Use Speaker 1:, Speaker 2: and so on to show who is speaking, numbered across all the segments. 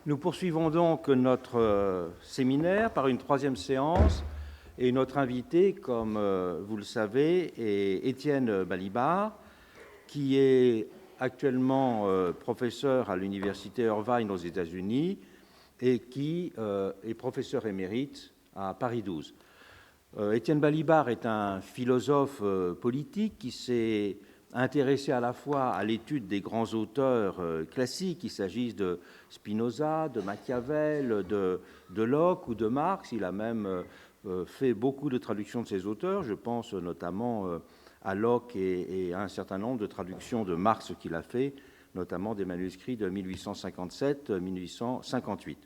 Speaker 1: Nous poursuivons donc notre séminaire par une troisième séance et notre invité, comme vous le savez, est Étienne Balibar, qui est actuellement professeur à l'université Irvine aux États-Unis et qui est professeur émérite à Paris 12. Étienne Balibar est un philosophe politique qui s'est intéressé à la fois à l'étude des grands auteurs classiques, qu'il s'agisse de Spinoza, de Machiavel, de Locke ou de Marx. Il a même fait beaucoup de traductions de ces auteurs. Je pense notamment à Locke et à un certain nombre de traductions de Marx qu'il a fait, notamment des manuscrits de 1857-1858.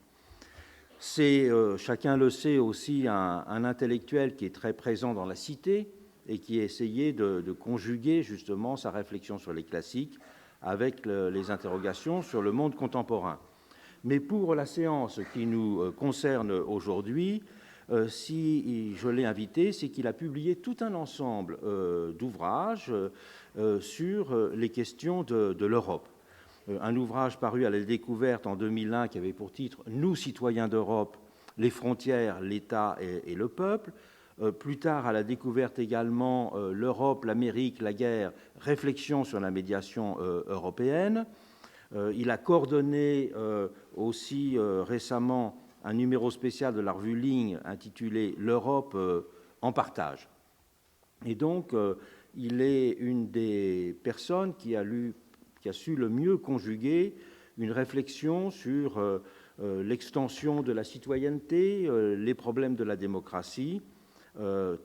Speaker 1: C'est, chacun le sait aussi, un intellectuel qui est très présent dans la cité et qui a essayé de conjuguer justement sa réflexion sur les classiques avec les interrogations sur le monde contemporain. Mais pour la séance qui nous concerne aujourd'hui, si je l'ai invité, c'est qu'il a publié tout un ensemble d'ouvrages sur les questions de l'Europe. Un ouvrage paru à la Découverte en 2001 qui avait pour titre « Nous, citoyens d'Europe, les frontières, l'État et le peuple ». Plus tard, à la Découverte également, « L'Europe, l'Amérique, la guerre, réflexion sur la médiation européenne ». Il a coordonné aussi récemment un numéro spécial de la revue Ligne intitulé « L'Europe en partage ». Et donc, il est une des personnes qui a su le mieux conjuguer une réflexion sur l'extension de la citoyenneté, les problèmes de la démocratie,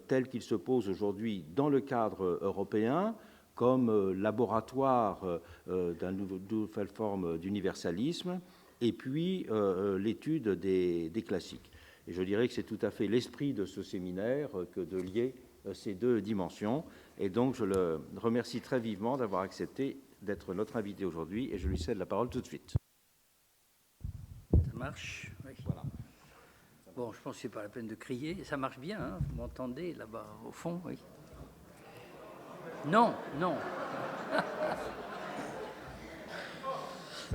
Speaker 1: tels qu'ils se posent aujourd'hui dans le cadre européen, comme laboratoire d'une nouvelle forme d'universalisme, et puis l'étude des classiques. Et je dirais que c'est tout à fait l'esprit de ce séminaire que de lier ces deux dimensions. Et donc, je le remercie très vivement d'avoir accepté d'être notre invité aujourd'hui, et je lui cède la parole tout de suite.
Speaker 2: Ça marche, oui. Voilà. Bon, je pense que ce n'est pas la peine de crier. Ça marche bien, hein, vous m'entendez là-bas au fond, oui. Non, non.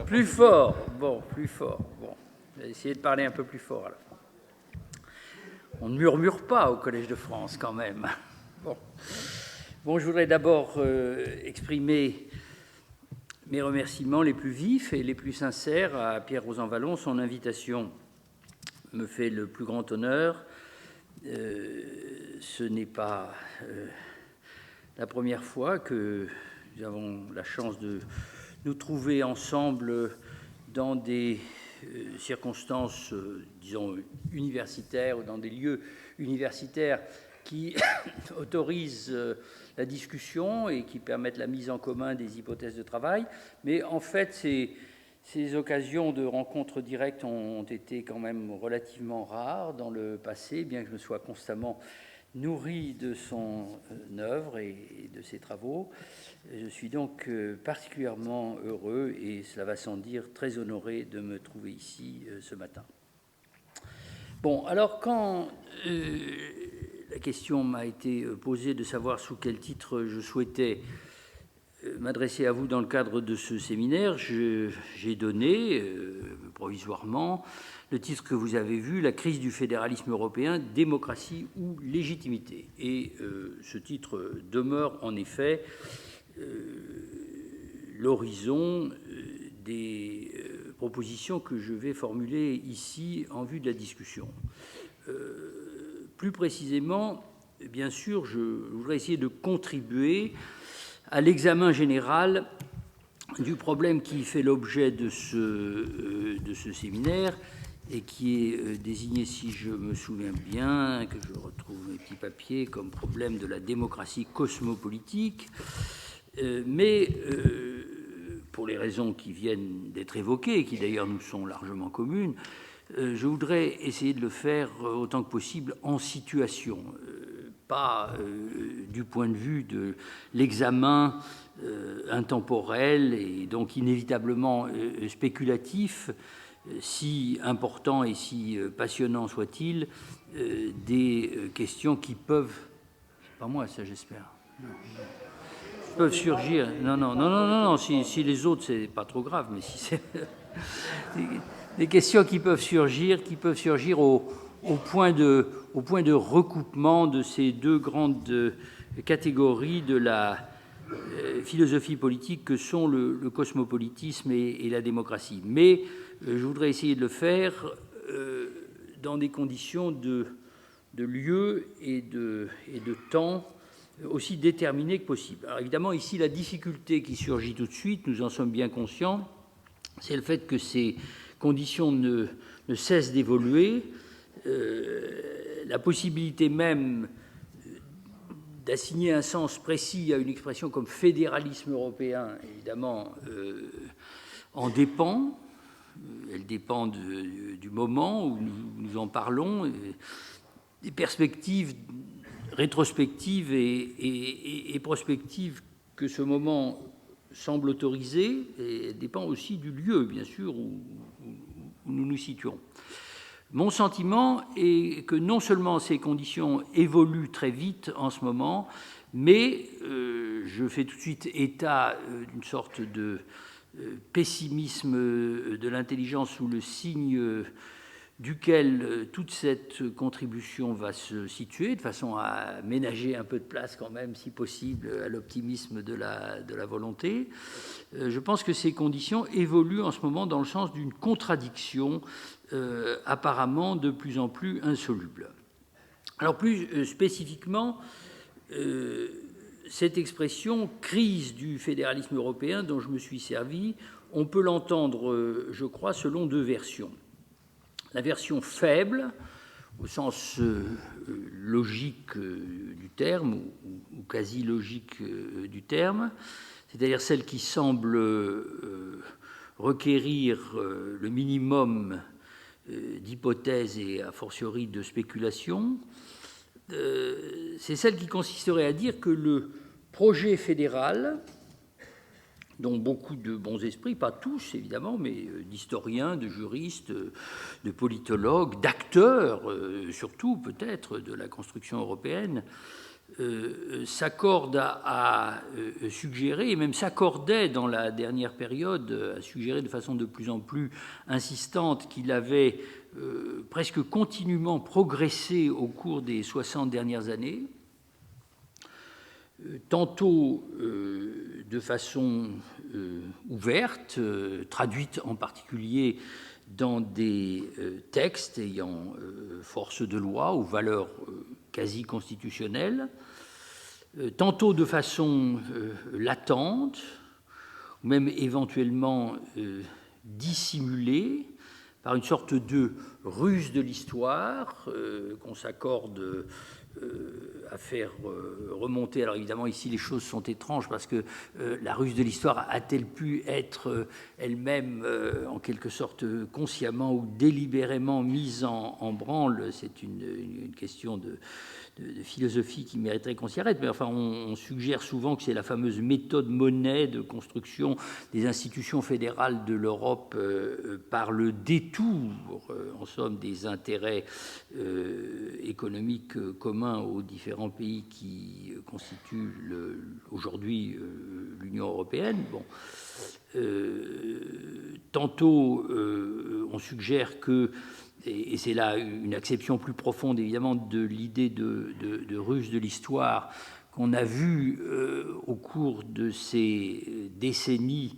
Speaker 2: Plus fort, bon, plus fort. Bon, je vais essayer de parler un peu plus fort à la fin. On ne murmure pas au Collège de France quand même. Bon, je voudrais d'abord exprimer mes remerciements les plus vifs et les plus sincères à Pierre Rosanvallon. Son invitation me fait le plus grand honneur. Ce n'est pas la première fois que nous avons la chance de nous trouver ensemble dans des circonstances, disons, universitaires ou dans des lieux universitaires qui autorisent la discussion et qui permettent la mise en commun des hypothèses de travail. Mais en fait, ces occasions de rencontres directes ont été quand même relativement rares dans le passé, bien que je me sois constamment nourri de son œuvre et de ses travaux. Je suis donc particulièrement heureux, et cela va sans dire, très honoré de me trouver ici ce matin. Bon, alors quand la question m'a été posée de savoir sous quel titre je souhaitais m'adresser à vous dans le cadre de ce séminaire, j'ai donné provisoirement le titre que vous avez vu, « La crise du fédéralisme européen, démocratie ou légitimité ». Et ce titre demeure en effet l'horizon des propositions que je vais formuler ici en vue de la discussion. Plus précisément, bien sûr, je voudrais essayer de contribuer à l'examen général du problème qui fait l'objet de ce séminaire et qui est désigné, si je me souviens bien, que je retrouve mes petits papiers, comme problème de la démocratie cosmopolitique. Mais pour les raisons qui viennent d'être évoquées, et qui d'ailleurs nous sont largement communes, je voudrais essayer de le faire autant que possible en situation, pas du point de vue de l'examen intemporel et donc inévitablement spéculatif, si important et si passionnant soit-il, des questions qui peuvent, pas moi ça j'espère, peuvent surgir. Non, si les autres c'est pas trop grave, mais si c'est des questions qui peuvent surgir au point de recoupement de ces deux grandes catégories de la philosophie politique que sont le cosmopolitisme et la démocratie. Mais je voudrais essayer de le faire dans des conditions de lieu et de temps aussi déterminées que possible. Alors évidemment, ici, la difficulté qui surgit tout de suite, nous en sommes bien conscients, c'est le fait que ces conditions ne cessent d'évoluer. La possibilité même d'assigner un sens précis à une expression comme fédéralisme européen, évidemment, en dépend. Elle dépend du moment où nous en parlons, des perspectives rétrospectives et prospectives que ce moment semble autoriser, et elle dépend aussi du lieu, bien sûr, où nous nous situons. Mon sentiment est que non seulement ces conditions évoluent très vite en ce moment, mais je fais tout de suite état d'une sorte de pessimisme de l'intelligence sous le signe duquel toute cette contribution va se situer, de façon à ménager un peu de place quand même, si possible, à l'optimisme de la volonté. Je pense que ces conditions évoluent en ce moment dans le sens d'une contradiction apparemment de plus en plus insoluble. Alors plus spécifiquement, cette expression « crise du fédéralisme européen » dont je me suis servi, on peut l'entendre, je crois, selon deux versions. La version faible, au sens logique du terme, ou quasi logique du terme, c'est-à-dire celle qui semble requérir le minimum d'hypothèses et a fortiori de spéculations, c'est celle qui consisterait à dire que le projet fédéral, dont beaucoup de bons esprits, pas tous évidemment, mais d'historiens, de juristes, de politologues, d'acteurs, surtout peut-être de la construction européenne, s'accordent à suggérer, et même s'accordaient dans la dernière période à suggérer de façon de plus en plus insistante qu'il avait presque continuellement progressé au cours des 60 dernières années, tantôt de façon ouverte, traduite en particulier dans des textes ayant force de loi ou valeur quasi constitutionnelle, tantôt de façon latente, ou même éventuellement dissimulée, par une sorte de ruse de l'histoire qu'on s'accorde à faire remonter. Alors évidemment, ici, les choses sont étranges parce que la ruse de l'histoire a-t-elle pu être elle-même, en quelque sorte, consciemment ou délibérément mise en branle? C'est une question de philosophie qui mériterait qu'on s'y arrête, mais enfin, on suggère souvent que c'est la fameuse méthode Monnet de construction des institutions fédérales de l'Europe par le détour, en somme, des intérêts économiques communs aux différents pays qui constituent aujourd'hui l'Union européenne. Bon. Tantôt, on suggère que, et c'est là une acception plus profonde évidemment de l'idée de ruse de l'histoire qu'on a vu au cours de ces décennies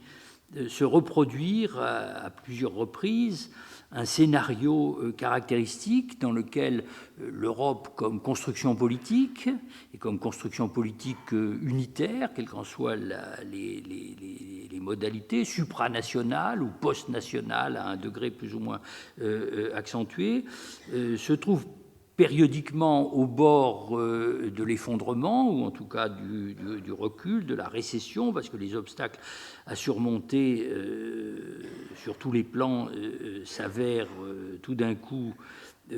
Speaker 2: se reproduire à plusieurs reprises, un scénario caractéristique dans lequel l'Europe, comme construction politique, et comme construction politique unitaire, quelles qu'en soient les modalités, supranationales ou post-nationales à un degré plus ou moins accentué, se trouve périodiquement au bord de l'effondrement, ou en tout cas du recul, de la récession, parce que les obstacles à surmonter sur tous les plans s'avèrent tout d'un coup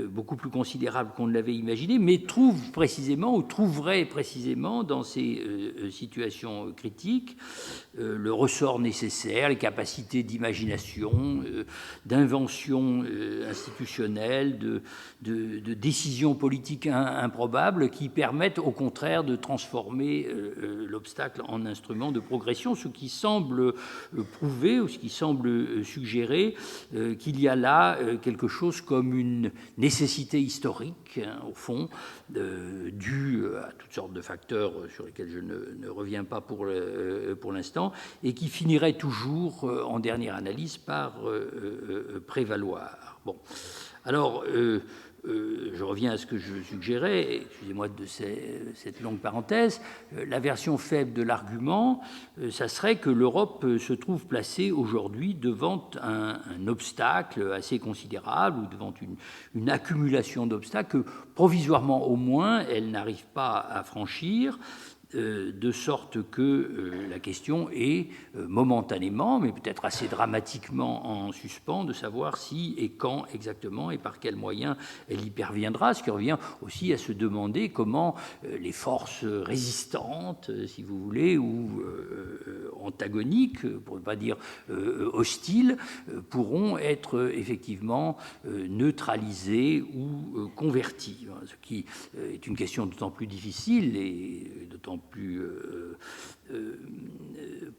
Speaker 2: beaucoup plus considérable qu'on ne l'avait imaginé, mais trouve précisément, ou trouverait précisément dans ces situations critiques, le ressort nécessaire, les capacités d'imagination, d'invention institutionnelle, de décisions politiques improbables qui permettent au contraire de transformer l'obstacle en instrument de progression, ce qui semble prouver ou ce qui semble suggérer qu'il y a là quelque chose comme une nécessité historique, au fond, due à toutes sortes de facteurs sur lesquels je ne reviens pas pour l'instant, et qui finirait toujours, en dernière analyse, par prévaloir. Bon. Alors, je reviens à ce que je suggérais, excusez-moi de cette longue parenthèse, la version faible de l'argument, ça serait que l'Europe se trouve placée aujourd'hui devant un obstacle assez considérable, ou devant une accumulation d'obstacles que, provisoirement au moins, elle n'arrive pas à franchir, de sorte que la question est momentanément, mais peut-être assez dramatiquement en suspens, de savoir si et quand exactement et par quels moyens elle y parviendra, ce qui revient aussi à se demander comment les forces résistantes, si vous voulez, ou antagoniques, pour ne pas dire hostiles, pourront être effectivement neutralisées ou converties, ce qui est une question d'autant plus difficile et d'autant plus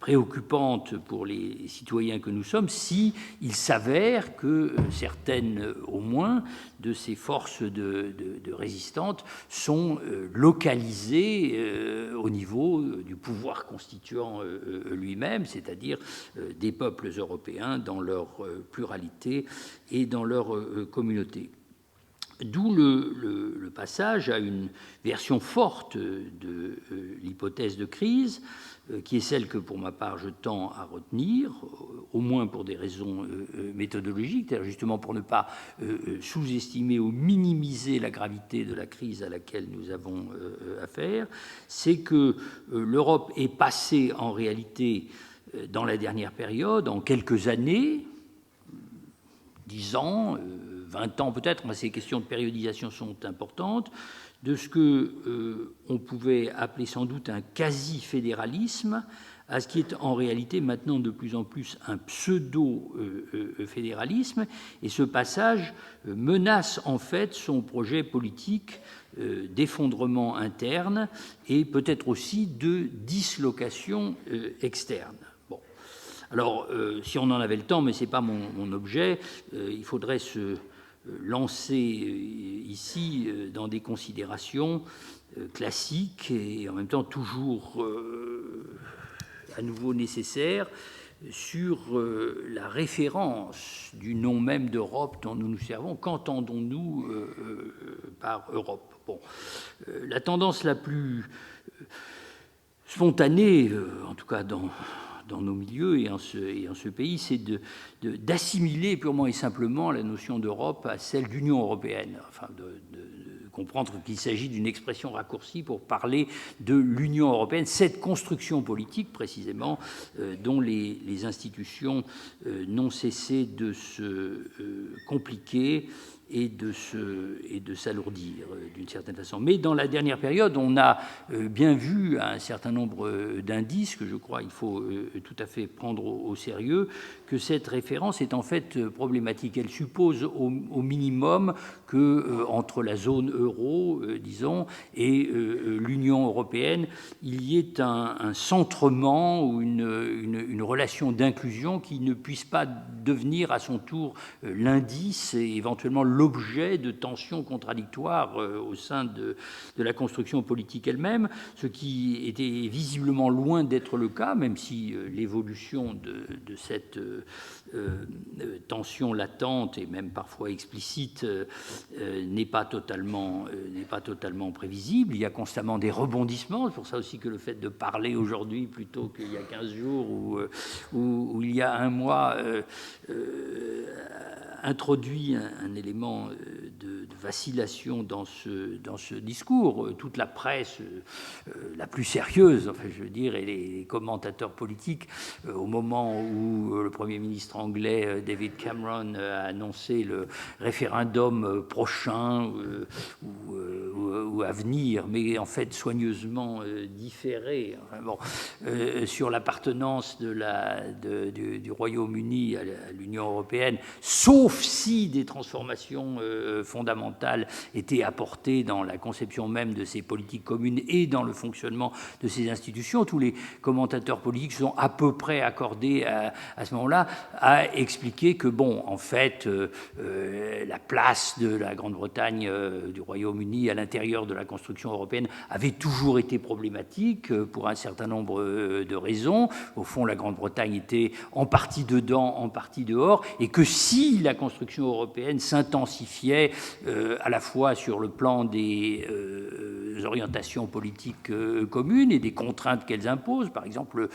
Speaker 2: préoccupante pour les citoyens que nous sommes, si il s'avère que certaines, au moins, de ces forces de résistantes sont localisées au niveau du pouvoir constituant lui-même, c'est-à-dire des peuples européens dans leur pluralité et dans leur communauté. D'où le passage à une version forte de l'hypothèse de crise, qui est celle que, pour ma part, je tends à retenir, au moins pour des raisons méthodologiques, c'est-à-dire justement pour ne pas sous-estimer ou minimiser la gravité de la crise à laquelle nous avons affaire, c'est que l'Europe est passée en réalité, dans la dernière période, en quelques années, 10 ans, 20 ans peut-être, mais ces questions de périodisation sont importantes, de ce que on pouvait appeler sans doute un quasi-fédéralisme à ce qui est en réalité maintenant de plus en plus un pseudo-fédéralisme, et ce passage menace en fait son projet politique d'effondrement interne et peut-être aussi de dislocation externe. Alors, si on en avait le temps, mais ce n'est pas mon objet, il faudrait se lancer ici dans des considérations classiques et en même temps toujours à nouveau nécessaires sur la référence du nom même d'Europe dont nous nous servons. Qu'entendons-nous par Europe? Bon, la tendance la plus spontanée, en tout cas dans nos milieux et en ce pays, c'est d'assimiler purement et simplement la notion d'Europe à celle d'Union européenne, enfin de comprendre qu'il s'agit d'une expression raccourcie pour parler de l'Union européenne, cette construction politique précisément dont les institutions n'ont cessé de se compliquer et de s'alourdir d'une certaine façon. Mais dans la dernière période, on a bien vu un certain nombre d'indices que je crois il faut tout à fait prendre au sérieux, que cette référence est en fait problématique. Elle suppose au minimum que entre la zone euro, disons, et l'Union européenne, il y ait un centrement ou une relation d'inclusion qui ne puisse pas devenir à son tour l'indice et éventuellement l'objet de tensions contradictoires au sein de la construction politique elle-même, ce qui était visiblement loin d'être le cas, même si l'évolution de cette tension latente et même parfois explicite n'est pas totalement prévisible. Il y a constamment des rebondissements. C'est pour ça aussi que le fait de parler aujourd'hui plutôt qu'il y a 15 jours ou il y a un mois introduit un élément de vacillation dans ce discours. Toute la presse la plus sérieuse, enfin, je veux dire, et les commentateurs politiques, au moment où le Premier ministre anglais David Cameron a annoncé le référendum prochain ou à venir, mais en fait soigneusement différé, enfin, bon, sur l'appartenance du Royaume-Uni à l'Union européenne, sauf si des transformations fondamentales étaient apportées dans la conception même de ces politiques communes et dans le fonctionnement de ces institutions. Tous les commentateurs politiques sont à peu près accordés à ce moment-là à expliquer que, bon, en fait, la place de la Grande-Bretagne, du Royaume-Uni à l'intérieur de la construction européenne avait toujours été problématique pour un certain nombre de raisons. Au fond, la Grande-Bretagne était en partie dedans, en partie dehors, et que si la construction européenne s'intensifiait à la fois sur le plan des orientations politiques communes et des contraintes qu'elles imposent, par exemple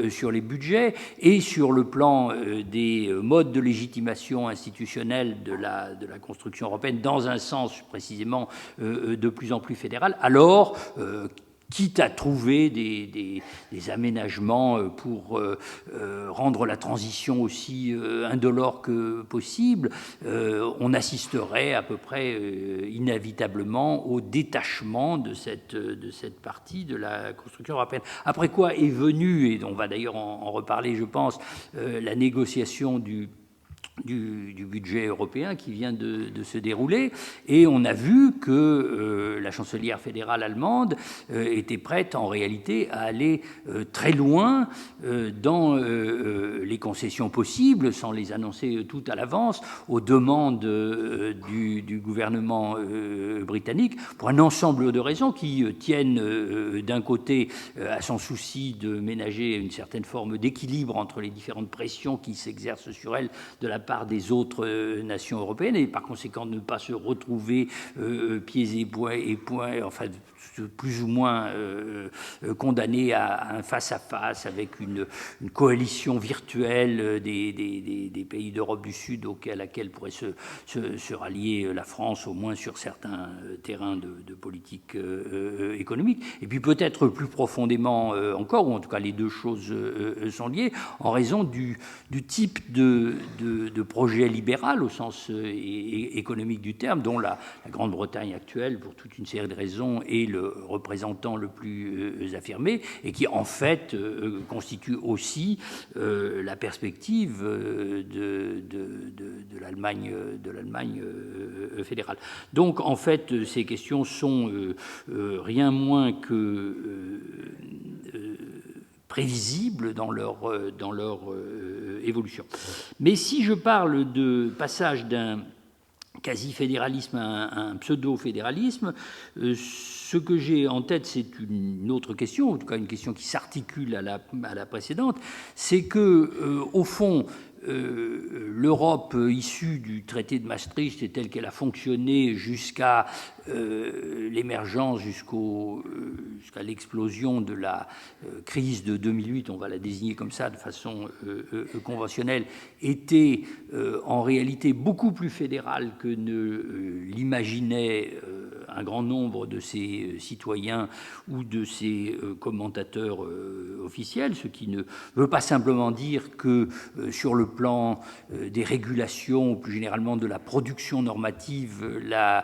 Speaker 2: sur les budgets, et sur le plan des modes de légitimation institutionnelle de la construction européenne, dans un sens précisément de plus en plus fédéral, alors quitte à trouver des aménagements pour rendre la transition aussi indolore que possible, on assisterait à peu près inévitablement au détachement de cette partie de la construction européenne. Après quoi est venue, et on va d'ailleurs en reparler, je pense, la négociation du budget européen qui vient de se dérouler, et on a vu que la chancelière fédérale allemande était prête en réalité à aller très loin dans les concessions possibles, sans les annoncer toutes à l'avance, aux demandes du gouvernement britannique, pour un ensemble de raisons qui tiennent d'un côté à son souci de ménager une certaine forme d'équilibre entre les différentes pressions qui s'exercent sur elle de la part des autres nations européennes, et par conséquent ne pas se retrouver pieds et poings, enfin plus ou moins condamnés à un face-à-face avec une coalition virtuelle des pays d'Europe du Sud à laquelle pourrait se rallier la France, au moins sur certains terrains de politique économique. Et puis peut-être plus profondément encore, ou en tout cas les deux choses sont liées, en raison du type de projet libéral au sens économique du terme, dont la Grande-Bretagne actuelle, pour toute une série de raisons, est le représentant le plus affirmé, et qui en fait constitue aussi la perspective de l'Allemagne fédérale. Donc en fait, ces questions sont rien moins que prévisibles dans leur évolution. Mais si je parle de passage d'un quasi-fédéralisme à un pseudo-fédéralisme, ce que j'ai en tête, c'est une autre question, en tout cas une question qui s'articule à la précédente, c'est que, au fond, l'Europe issue du traité de Maastricht et telle qu'elle a fonctionné jusqu'à l'émergence, jusqu'à l'explosion de la crise de 2008, on va la désigner comme ça de façon conventionnelle, était en réalité beaucoup plus fédérale que ne l'imaginait un grand nombre de ses citoyens ou de ses commentateurs officiels, ce qui ne veut pas simplement dire que sur le plan des régulations, ou plus généralement de la production normative, la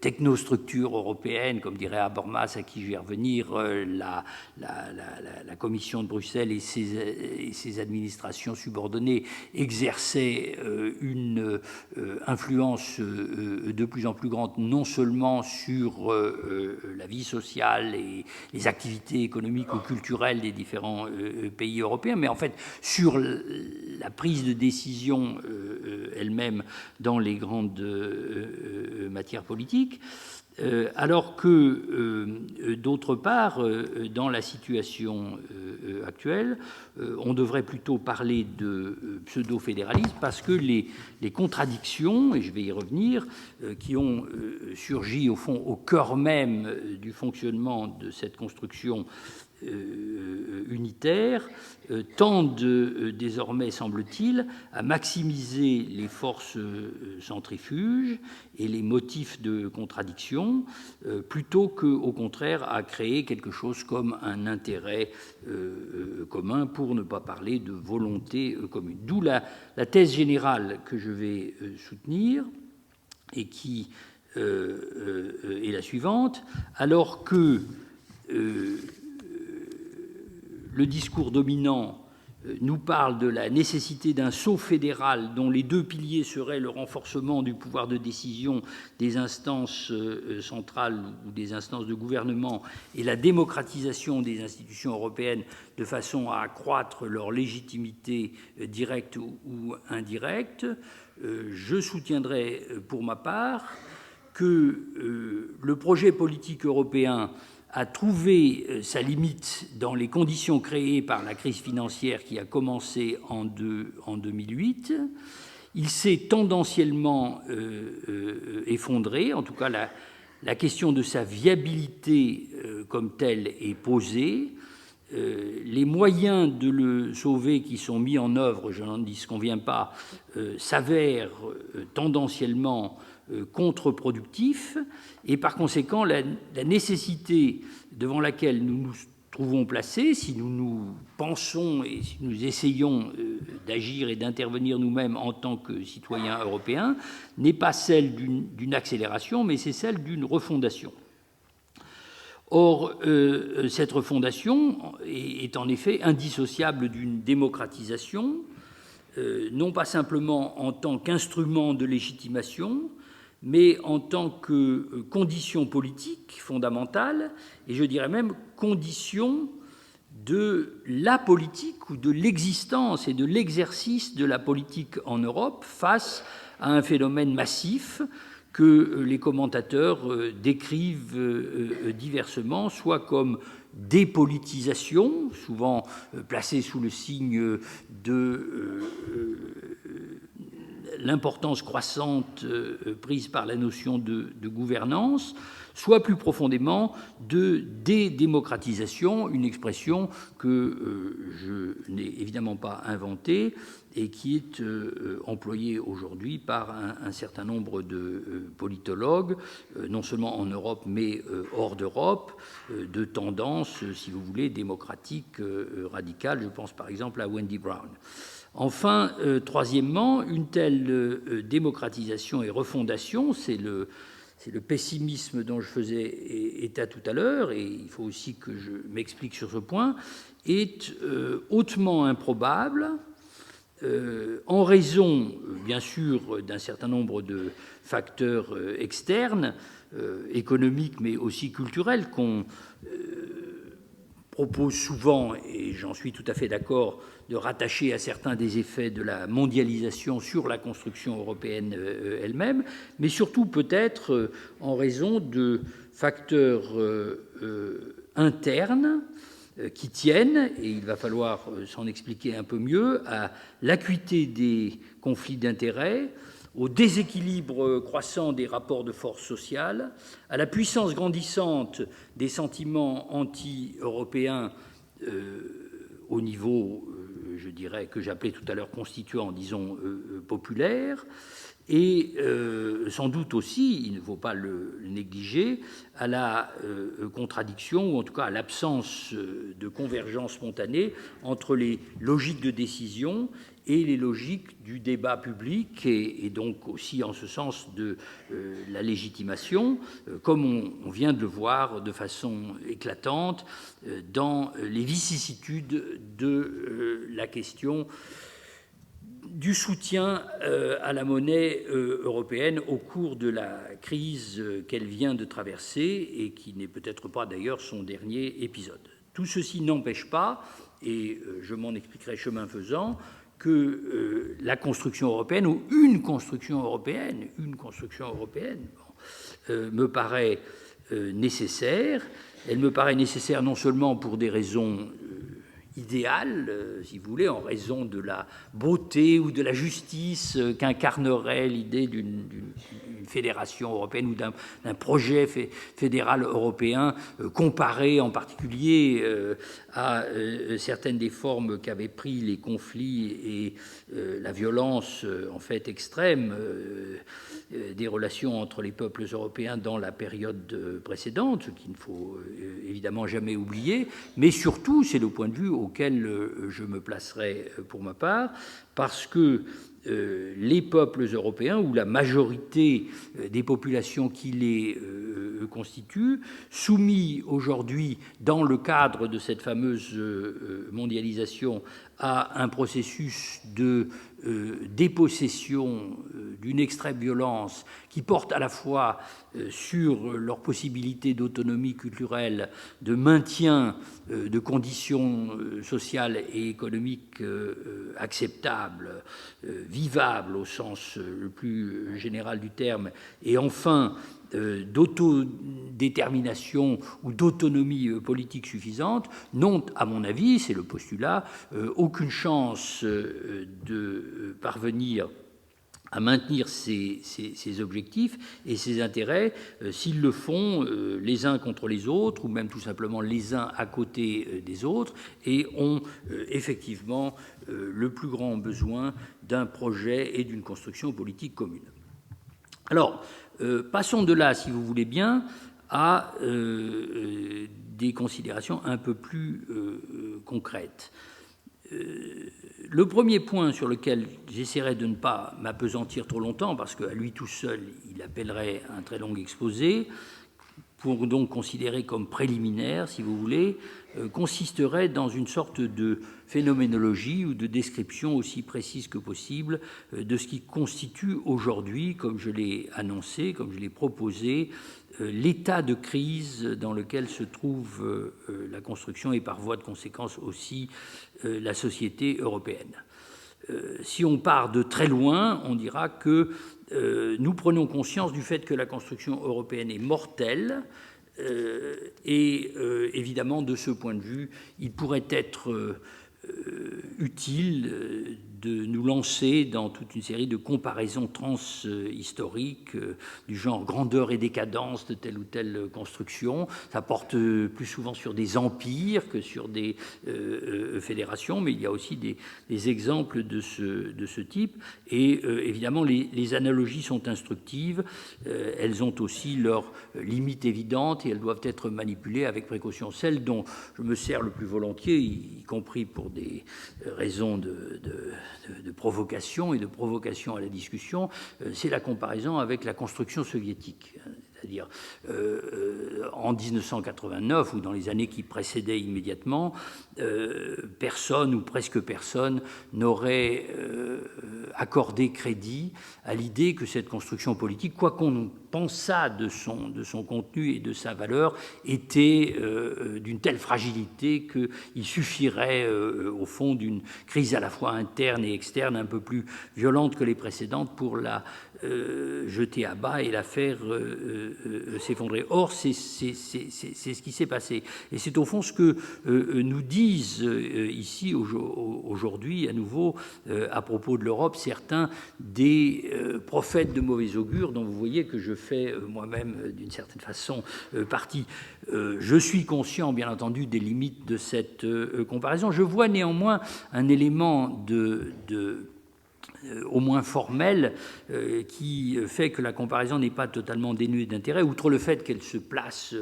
Speaker 2: technostructure européenne, comme dirait Habermas, à qui je vais revenir, la Commission de Bruxelles et ses administrations subordonnées exerçaient une influence de plus en plus grande, non seulement sur la vie sociale et les activités économiques ou culturelles des différents pays européens, mais en fait sur la prise de décision elle-même dans les grandes matières politiques. Alors que, d'autre part, dans la situation actuelle, on devrait plutôt parler de pseudo-fédéralisme, parce que les contradictions, et je vais y revenir, qui ont surgi au fond au cœur même du fonctionnement de cette construction unitaires tendent désormais, semble-t-il, à maximiser les forces centrifuges et les motifs de contradiction, plutôt qu'au contraire à créer quelque chose comme un intérêt commun, pour ne pas parler de volonté commune. D'où la thèse générale que je vais soutenir et qui est la suivante. Alors que le discours dominant nous parle de la nécessité d'un saut fédéral dont les deux piliers seraient le renforcement du pouvoir de décision des instances centrales ou des instances de gouvernement et la démocratisation des institutions européennes de façon à accroître leur légitimité directe ou indirecte, je soutiendrai pour ma part que le projet politique européen a trouvé sa limite dans les conditions créées par la crise financière qui a commencé en 2008. Il s'est tendanciellement effondré, en tout cas la question de sa viabilité comme telle est posée. Les moyens de le sauver qui sont mis en œuvre, je n'en disconviens pas, s'avèrent tendanciellement contre-productif, et par conséquent la nécessité devant laquelle nous nous trouvons placés, si nous nous pensons et si nous essayons d'agir et d'intervenir nous-mêmes en tant que citoyens européens, n'est pas celle d'une accélération, mais c'est celle d'une refondation. Or, cette refondation est en effet indissociable d'une démocratisation, non pas simplement en tant qu'instrument de légitimation, mais en tant que condition politique fondamentale, et je dirais même condition de la politique ou de l'existence et de l'exercice de la politique en Europe face à un phénomène massif que les commentateurs décrivent diversement, soit comme dépolitisation, souvent placée sous le signe de l'importance croissante prise par la notion de gouvernance, soit plus profondément de dédémocratisation, une expression que je n'ai évidemment pas inventée et qui est employée aujourd'hui par un certain nombre de politologues, non seulement en Europe mais hors d'Europe, de tendance, si vous voulez, démocratique radicale. Je pense par exemple à Wendy Brown. Enfin, troisièmement, une telle démocratisation et refondation, c'est le pessimisme dont je faisais état tout à l'heure, et il faut aussi que je m'explique sur ce point, est hautement improbable en raison, bien sûr, d'un certain nombre de facteurs externes, économiques, mais aussi culturels, qu'on propose souvent, et j'en suis tout à fait d'accord, de rattacher à certains des effets de la mondialisation sur la construction européenne elle-même, mais surtout peut-être en raison de facteurs internes qui tiennent, et il va falloir s'en expliquer un peu mieux, à l'acuité des conflits d'intérêts, au déséquilibre croissant des rapports de force sociale, à la puissance grandissante des sentiments anti-européens au niveau, je dirais, que j'appelais tout à l'heure constituant, disons, populaire, et sans doute aussi, il ne faut pas le négliger, à la contradiction, ou en tout cas à l'absence de convergence spontanée entre les logiques de décision et les logiques du débat public, et donc aussi en ce sens de la légitimation, comme on vient de le voir de façon éclatante dans les vicissitudes de la question du soutien à la monnaie européenne au cours de la crise qu'elle vient de traverser et qui n'est peut-être pas d'ailleurs son dernier épisode. Tout ceci n'empêche pas, et je m'en expliquerai chemin faisant, que la construction européenne, ou une construction européenne me paraît nécessaire. Elle me paraît nécessaire non seulement pour des raisons idéal, si vous voulez, en raison de la beauté ou de la justice qu'incarnerait l'idée d'une d'une fédération européenne ou d'un projet fédéral européen, comparé en particulier à certaines des formes qu'avaient pris les conflits et la violence en fait extrême des relations entre les peuples européens dans la période précédente, ce qu'il ne faut évidemment jamais oublier, mais surtout, c'est le point de vue auquel je me placerai pour ma part, parce que les peuples européens, ou la majorité des populations qui les constituent, soumis aujourd'hui, dans le cadre de cette fameuse mondialisation, à un processus de dépossession d'une extrême violence qui porte à la fois sur leur possibilité d'autonomie culturelle, de maintien de conditions sociales et économiques acceptables, vivables au sens le plus général du terme, et enfin d'autodétermination ou d'autonomie politique suffisante, n'ont, à mon avis, c'est le postulat, aucune chance de parvenir à maintenir ces objectifs et ces intérêts s'ils le font les uns contre les autres, ou même tout simplement les uns à côté des autres, et ont effectivement le plus grand besoin d'un projet et d'une construction politique commune. Alors, passons de là, si vous voulez bien, à des considérations un peu plus concrètes. Le premier point sur lequel j'essaierai de ne pas m'appesantir trop longtemps, parce qu'à lui tout seul, il appellerait un très long exposé, pour donc considérer comme préliminaire, si vous voulez, consisterait dans une sorte de phénoménologie ou de description aussi précise que possible de ce qui constitue aujourd'hui, comme je l'ai annoncé, comme je l'ai proposé, l'état de crise dans lequel se trouve la construction et par voie de conséquence aussi la société européenne. Si on part de très loin, on dira que nous prenons conscience du fait que la construction européenne est mortelle, et évidemment, de ce point de vue, il pourrait être utile de nous lancer dans toute une série de comparaisons transhistoriques du genre grandeur et décadence de telle ou telle construction. Ça porte plus souvent sur des empires que sur des fédérations, mais il y a aussi des exemples de ce type. Et évidemment, les analogies sont instructives. Elles ont aussi leurs limites évidentes et elles doivent être manipulées avec précaution. Celle dont je me sers le plus volontiers, y compris pour des raisons de provocation et de provocation à la discussion, c'est la comparaison avec la construction soviétique. C'est-à-dire en 1989 ou dans les années qui précédaient immédiatement, personne ou presque personne n'aurait accordé crédit à l'idée que cette construction politique, quoi qu'on pensât de son contenu et de sa valeur, était d'une telle fragilité qu'il suffirait au fond d'une crise à la fois interne et externe un peu plus violente que les précédentes pour la jeter à bas et la faire s'effondrer. Or, c'est ce qui s'est passé. Et c'est au fond ce que nous disent ici, aujourd'hui, à nouveau, à propos de l'Europe, certains des prophètes de mauvais augure dont vous voyez que je fais moi-même, d'une certaine façon, partie. Je suis conscient, bien entendu, des limites de cette comparaison. Je vois néanmoins un élément au moins formelle, qui fait que la comparaison n'est pas totalement dénuée d'intérêt, outre le fait qu'elles se placent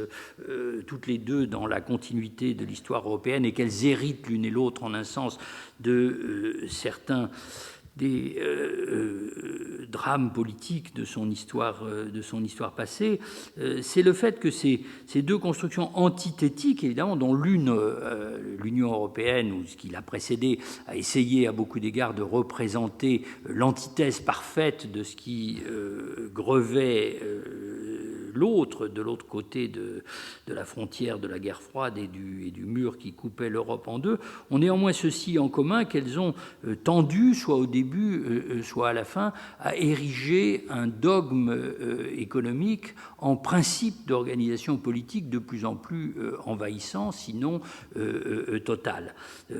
Speaker 2: toutes les deux dans la continuité de l'histoire européenne et qu'elles héritent l'une et l'autre en un sens de certains des drames politiques de son histoire passée, c'est le fait que ces deux constructions antithétiques, évidemment, dont l'une, l'Union européenne, ou ce qui l'a précédé, a essayé à beaucoup d'égards de représenter l'antithèse parfaite de ce qui grevait de l'autre côté de la frontière de la guerre froide et du mur qui coupait l'Europe en deux, ont néanmoins ceci en commun, qu'elles ont tendu, soit au début, soit à la fin, à ériger un dogme économique en principe d'organisation politique de plus en plus envahissant, sinon total.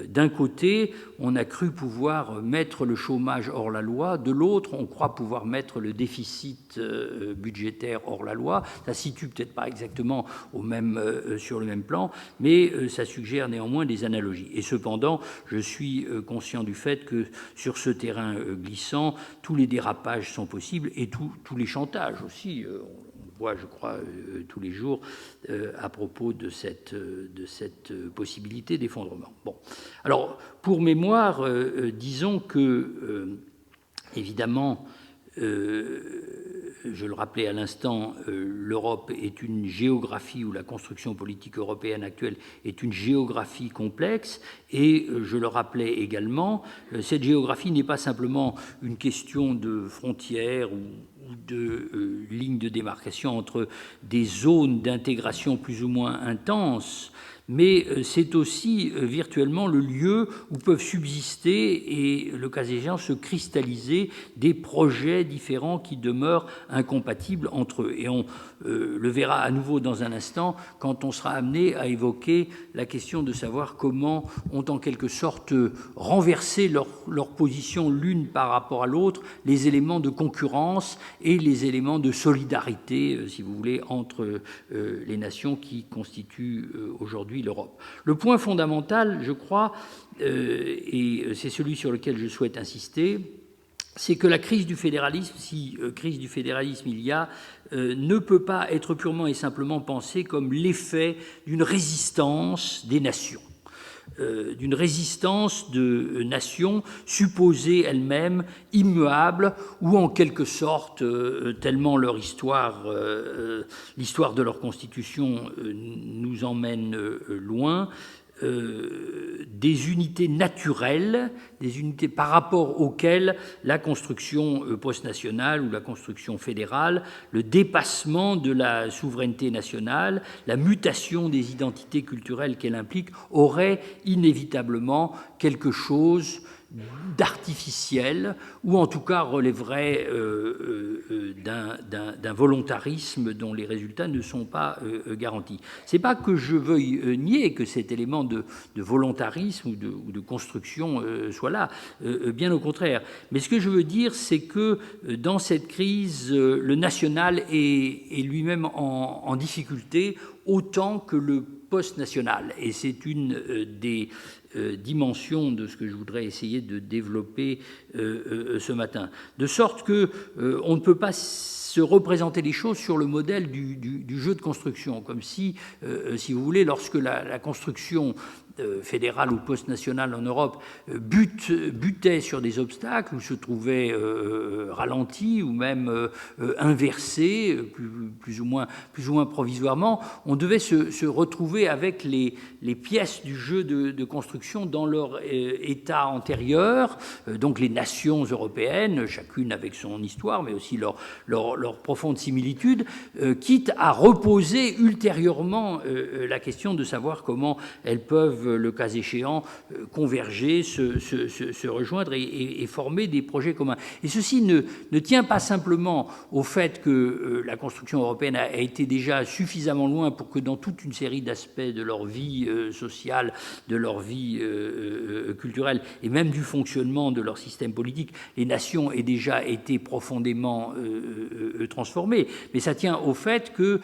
Speaker 2: D'un côté, on a cru pouvoir mettre le chômage hors la loi, de l'autre, on croit pouvoir mettre le déficit budgétaire hors la loi. Ça situe peut-être pas exactement sur le même plan, mais ça suggère néanmoins des analogies. Et cependant, je suis conscient du fait que sur ce terrain glissant, tous les dérapages sont possibles et tous les chantages aussi. On voit, je crois, tous les jours à propos de cette possibilité d'effondrement. Bon, alors pour mémoire, disons que évidemment, je le rappelais à l'instant, l'Europe est une géographie, ou la construction politique européenne actuelle est une géographie complexe, et je le rappelais également, cette géographie n'est pas simplement une question de frontières ou de lignes de démarcation entre des zones d'intégration plus ou moins intenses, mais c'est aussi virtuellement le lieu où peuvent subsister et, le cas échéant, se cristalliser des projets différents qui demeurent incompatibles entre eux. Et on le verra à nouveau dans un instant quand on sera amené à évoquer la question de savoir comment ont en quelque sorte renversé leur position l'une par rapport à l'autre, les éléments de concurrence et les éléments de solidarité, si vous voulez, entre les nations qui constituent aujourd'hui l'Europe. Le point fondamental, je crois, et c'est celui sur lequel je souhaite insister, c'est que la crise du fédéralisme, si crise du fédéralisme il y a, ne peut pas être purement et simplement pensée comme l'effet d'une résistance des nations. D'une résistance de nations supposées elles-mêmes immuables ou en quelque sorte, tellement leur histoire, l'histoire de leur constitution nous emmène loin, des unités naturelles, des unités par rapport auxquelles la construction post-nationale ou la construction fédérale, le dépassement de la souveraineté nationale, la mutation des identités culturelles qu'elle implique, aurait inévitablement quelque chose d'artificiel, ou en tout cas relèverait d'un volontarisme dont les résultats ne sont pas garantis. C'est pas que je veuille nier que cet élément de volontarisme ou de construction soit là, bien au contraire. Mais ce que je veux dire, c'est que dans cette crise, le national est lui-même en difficulté autant que le post-national. Et c'est une des dimension de ce que je voudrais essayer de développer ce matin. De sorte que on ne peut pas se représenter les choses sur le modèle du jeu de construction, comme si vous voulez, lorsque la construction fédérale ou post-nationale en Europe butait sur des obstacles ou se trouvait ralentie ou même inversée, plus ou moins provisoirement, on devait se retrouver avec les pièces du jeu de construction dans leur état antérieur, donc les nations européennes, chacune avec son histoire, mais aussi leur profonde similitude, quitte à reposer ultérieurement la question de savoir comment elles peuvent, le cas échéant, converger, se rejoindre et former des projets communs. Et ceci ne tient pas simplement au fait que la construction européenne a été déjà suffisamment loin pour que dans toute une série d'aspects de leur vie sociale, de leur vie culturelle et même du fonctionnement de leur système politique, les nations aient déjà été profondément transformées. Mais ça tient au fait que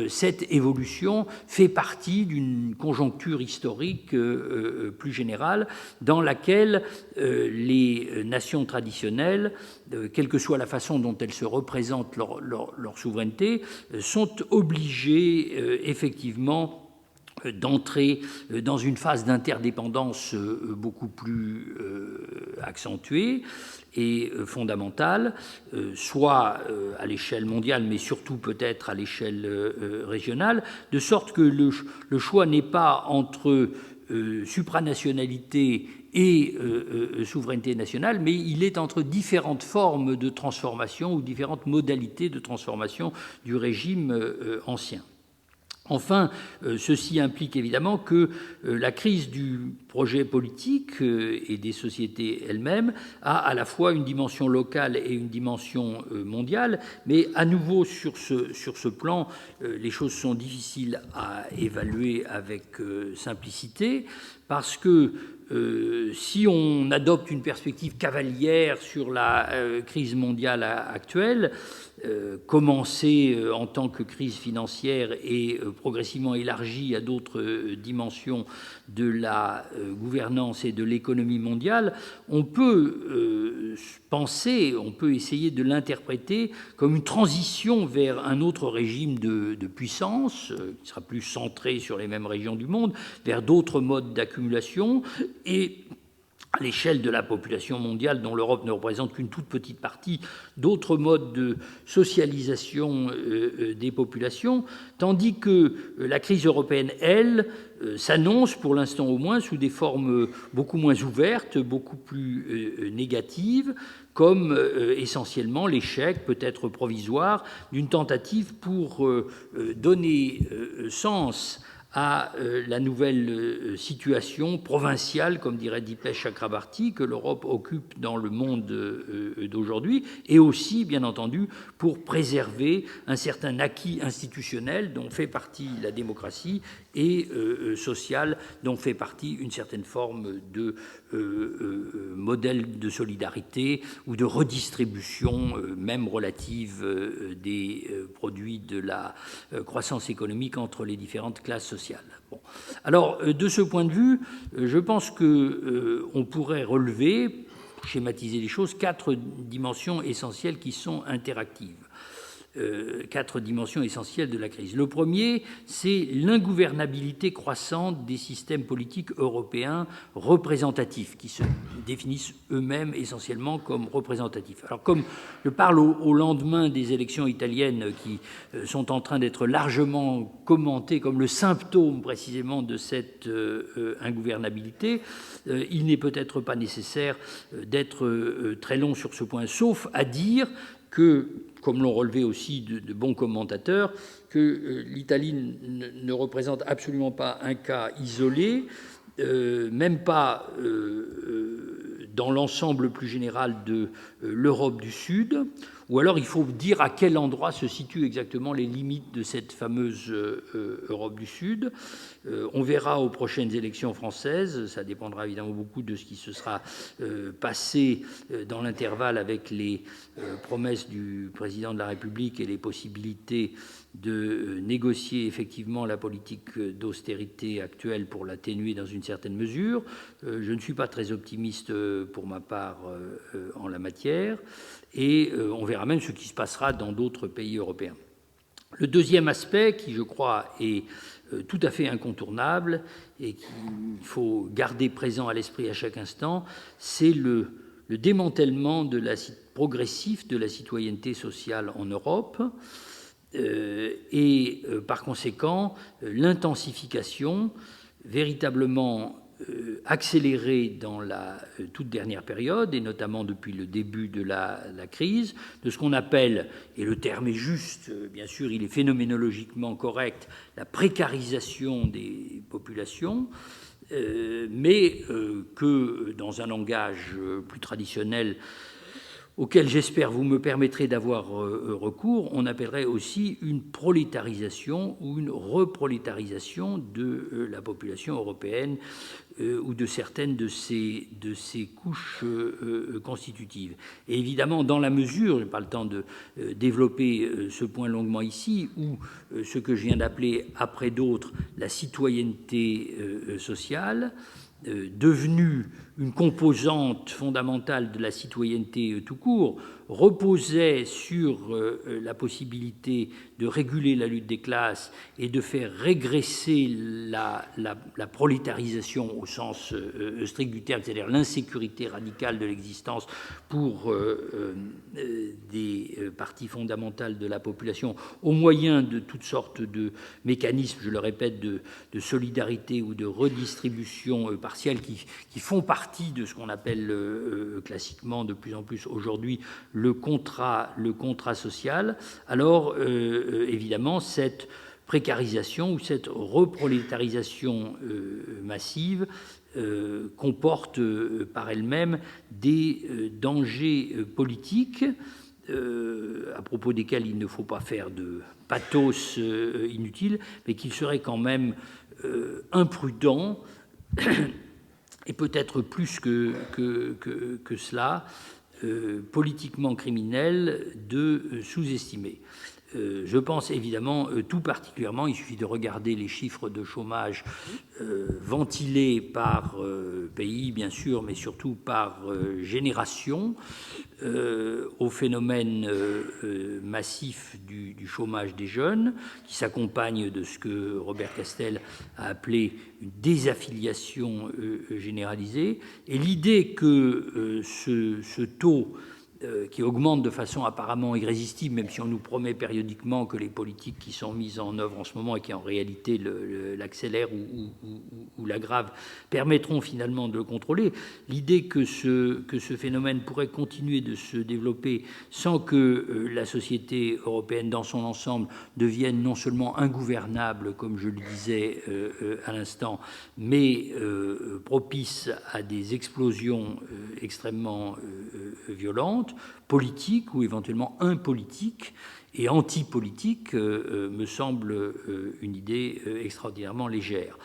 Speaker 2: cette évolution fait partie d'une conjoncture historique plus générale dans laquelle les nations traditionnelles, quelle que soit la façon dont elles se représentent leur souveraineté, sont obligées effectivement d'entrer dans une phase d'interdépendance beaucoup plus accentuée et fondamentale, soit à l'échelle mondiale, mais surtout peut-être à l'échelle régionale, de sorte que le choix n'est pas entre supranationalité et souveraineté nationale, mais il est entre différentes formes de transformation ou différentes modalités de transformation du régime ancien. Enfin, ceci implique évidemment que la crise du projet politique et des sociétés elles-mêmes a à la fois une dimension locale et une dimension mondiale, mais à nouveau sur ce plan, les choses sont difficiles à évaluer avec simplicité, parce que si on adopte une perspective cavalière sur la crise mondiale actuelle, commencée en tant que crise financière et progressivement élargie à d'autres dimensions de la gouvernance et de l'économie mondiale, on peut penser, on peut essayer de l'interpréter comme une transition vers un autre régime de puissance, qui sera plus centré sur les mêmes régions du monde, vers d'autres modes d'accumulation, et à l'échelle de la population mondiale, dont l'Europe ne représente qu'une toute petite partie, d'autres modes de socialisation des populations, tandis que la crise européenne, elle, s'annonce, pour l'instant au moins, sous des formes beaucoup moins ouvertes, beaucoup plus négatives, comme essentiellement l'échec, peut-être provisoire, d'une tentative pour donner sens à la nouvelle situation provinciale, comme dirait Dipesh Chakrabarty, que l'Europe occupe dans le monde d'aujourd'hui, et aussi, bien entendu, pour préserver un certain acquis institutionnel dont fait partie la démocratie et sociale dont fait partie une certaine forme de modèle de solidarité ou de redistribution, même relative, des produits de la croissance économique entre les différentes classes sociales. Bon. Alors, de ce point de vue, je pense qu'on pourrait relever, schématiser les choses, 4 dimensions essentielles qui sont interactives. 4 dimensions essentielles de la crise. Le premier, c'est l'ingouvernabilité croissante des systèmes politiques européens représentatifs, qui se définissent eux-mêmes essentiellement comme représentatifs. Alors, comme je parle au lendemain des élections italiennes qui sont en train d'être largement commentées comme le symptôme précisément de cette ingouvernabilité, il n'est peut-être pas nécessaire d'être très long sur ce point, sauf à dire que, comme l'ont relevé aussi de bons commentateurs, que l'Italie ne représente absolument pas un cas isolé, même pas dans l'ensemble plus général de l'Europe du Sud, ou alors il faut dire à quel endroit se situent exactement les limites de cette fameuse Europe du Sud. On verra aux prochaines élections françaises, ça dépendra évidemment beaucoup de ce qui se sera passé dans l'intervalle avec les promesses du président de la République et les possibilités de négocier effectivement la politique d'austérité actuelle pour l'atténuer dans une certaine mesure. Je ne suis pas très optimiste pour ma part en la matière, et on verra même ce qui se passera dans d'autres pays européens. Le deuxième aspect, qui je crois est tout à fait incontournable et qu'il faut garder présent à l'esprit à chaque instant, c'est le démantèlement progressif de la citoyenneté sociale en Europe, et par conséquent l'intensification véritablement accélérée dans la toute dernière période, et notamment depuis le début de la crise, de ce qu'on appelle, et le terme est juste, bien sûr, il est phénoménologiquement correct, la précarisation des populations, mais que dans un langage plus traditionnel, auquel j'espère vous me permettrez d'avoir recours, on appellerait aussi une prolétarisation ou une reprolétarisation de la population européenne ou de certaines de ces couches constitutives. Et évidemment, dans la mesure, je n'ai pas le temps de développer ce point longuement ici, où ce que je viens d'appeler, après d'autres, la citoyenneté sociale, devenue une composante fondamentale de la citoyenneté tout court, reposait sur la possibilité de réguler la lutte des classes et de faire régresser la prolétarisation au sens strict du terme, c'est-à-dire l'insécurité radicale de l'existence pour des parties fondamentales de la population, au moyen de toutes sortes de mécanismes, je le répète, de solidarité ou de redistribution partielle qui font partie de ce qu'on appelle classiquement de plus en plus aujourd'hui le contrat social, alors évidemment cette précarisation ou cette reprolétarisation massive comporte par elle-même des dangers politiques à propos desquels il ne faut pas faire de pathos inutile, mais qu'il serait quand même imprudent et peut-être plus que cela, politiquement criminel, de sous-estimer. Je pense évidemment tout particulièrement, il suffit de regarder les chiffres de chômage ventilés par pays, bien sûr, mais surtout par génération, au phénomène massif du chômage des jeunes, qui s'accompagne de ce que Robert Castel a appelé une désaffiliation généralisée. Et l'idée que ce taux qui augmente de façon apparemment irrésistible, même si on nous promet périodiquement que les politiques qui sont mises en œuvre en ce moment et qui en réalité l'accélèrent ou l'aggravent permettront finalement de le contrôler. L'idée que ce phénomène pourrait continuer de se développer sans que la société européenne dans son ensemble devienne non seulement ingouvernable, comme je le disais à l'instant, mais propice à des explosions extrêmement violentes, politique ou éventuellement impolitique et antipolitique, me semble une idée extraordinairement légère.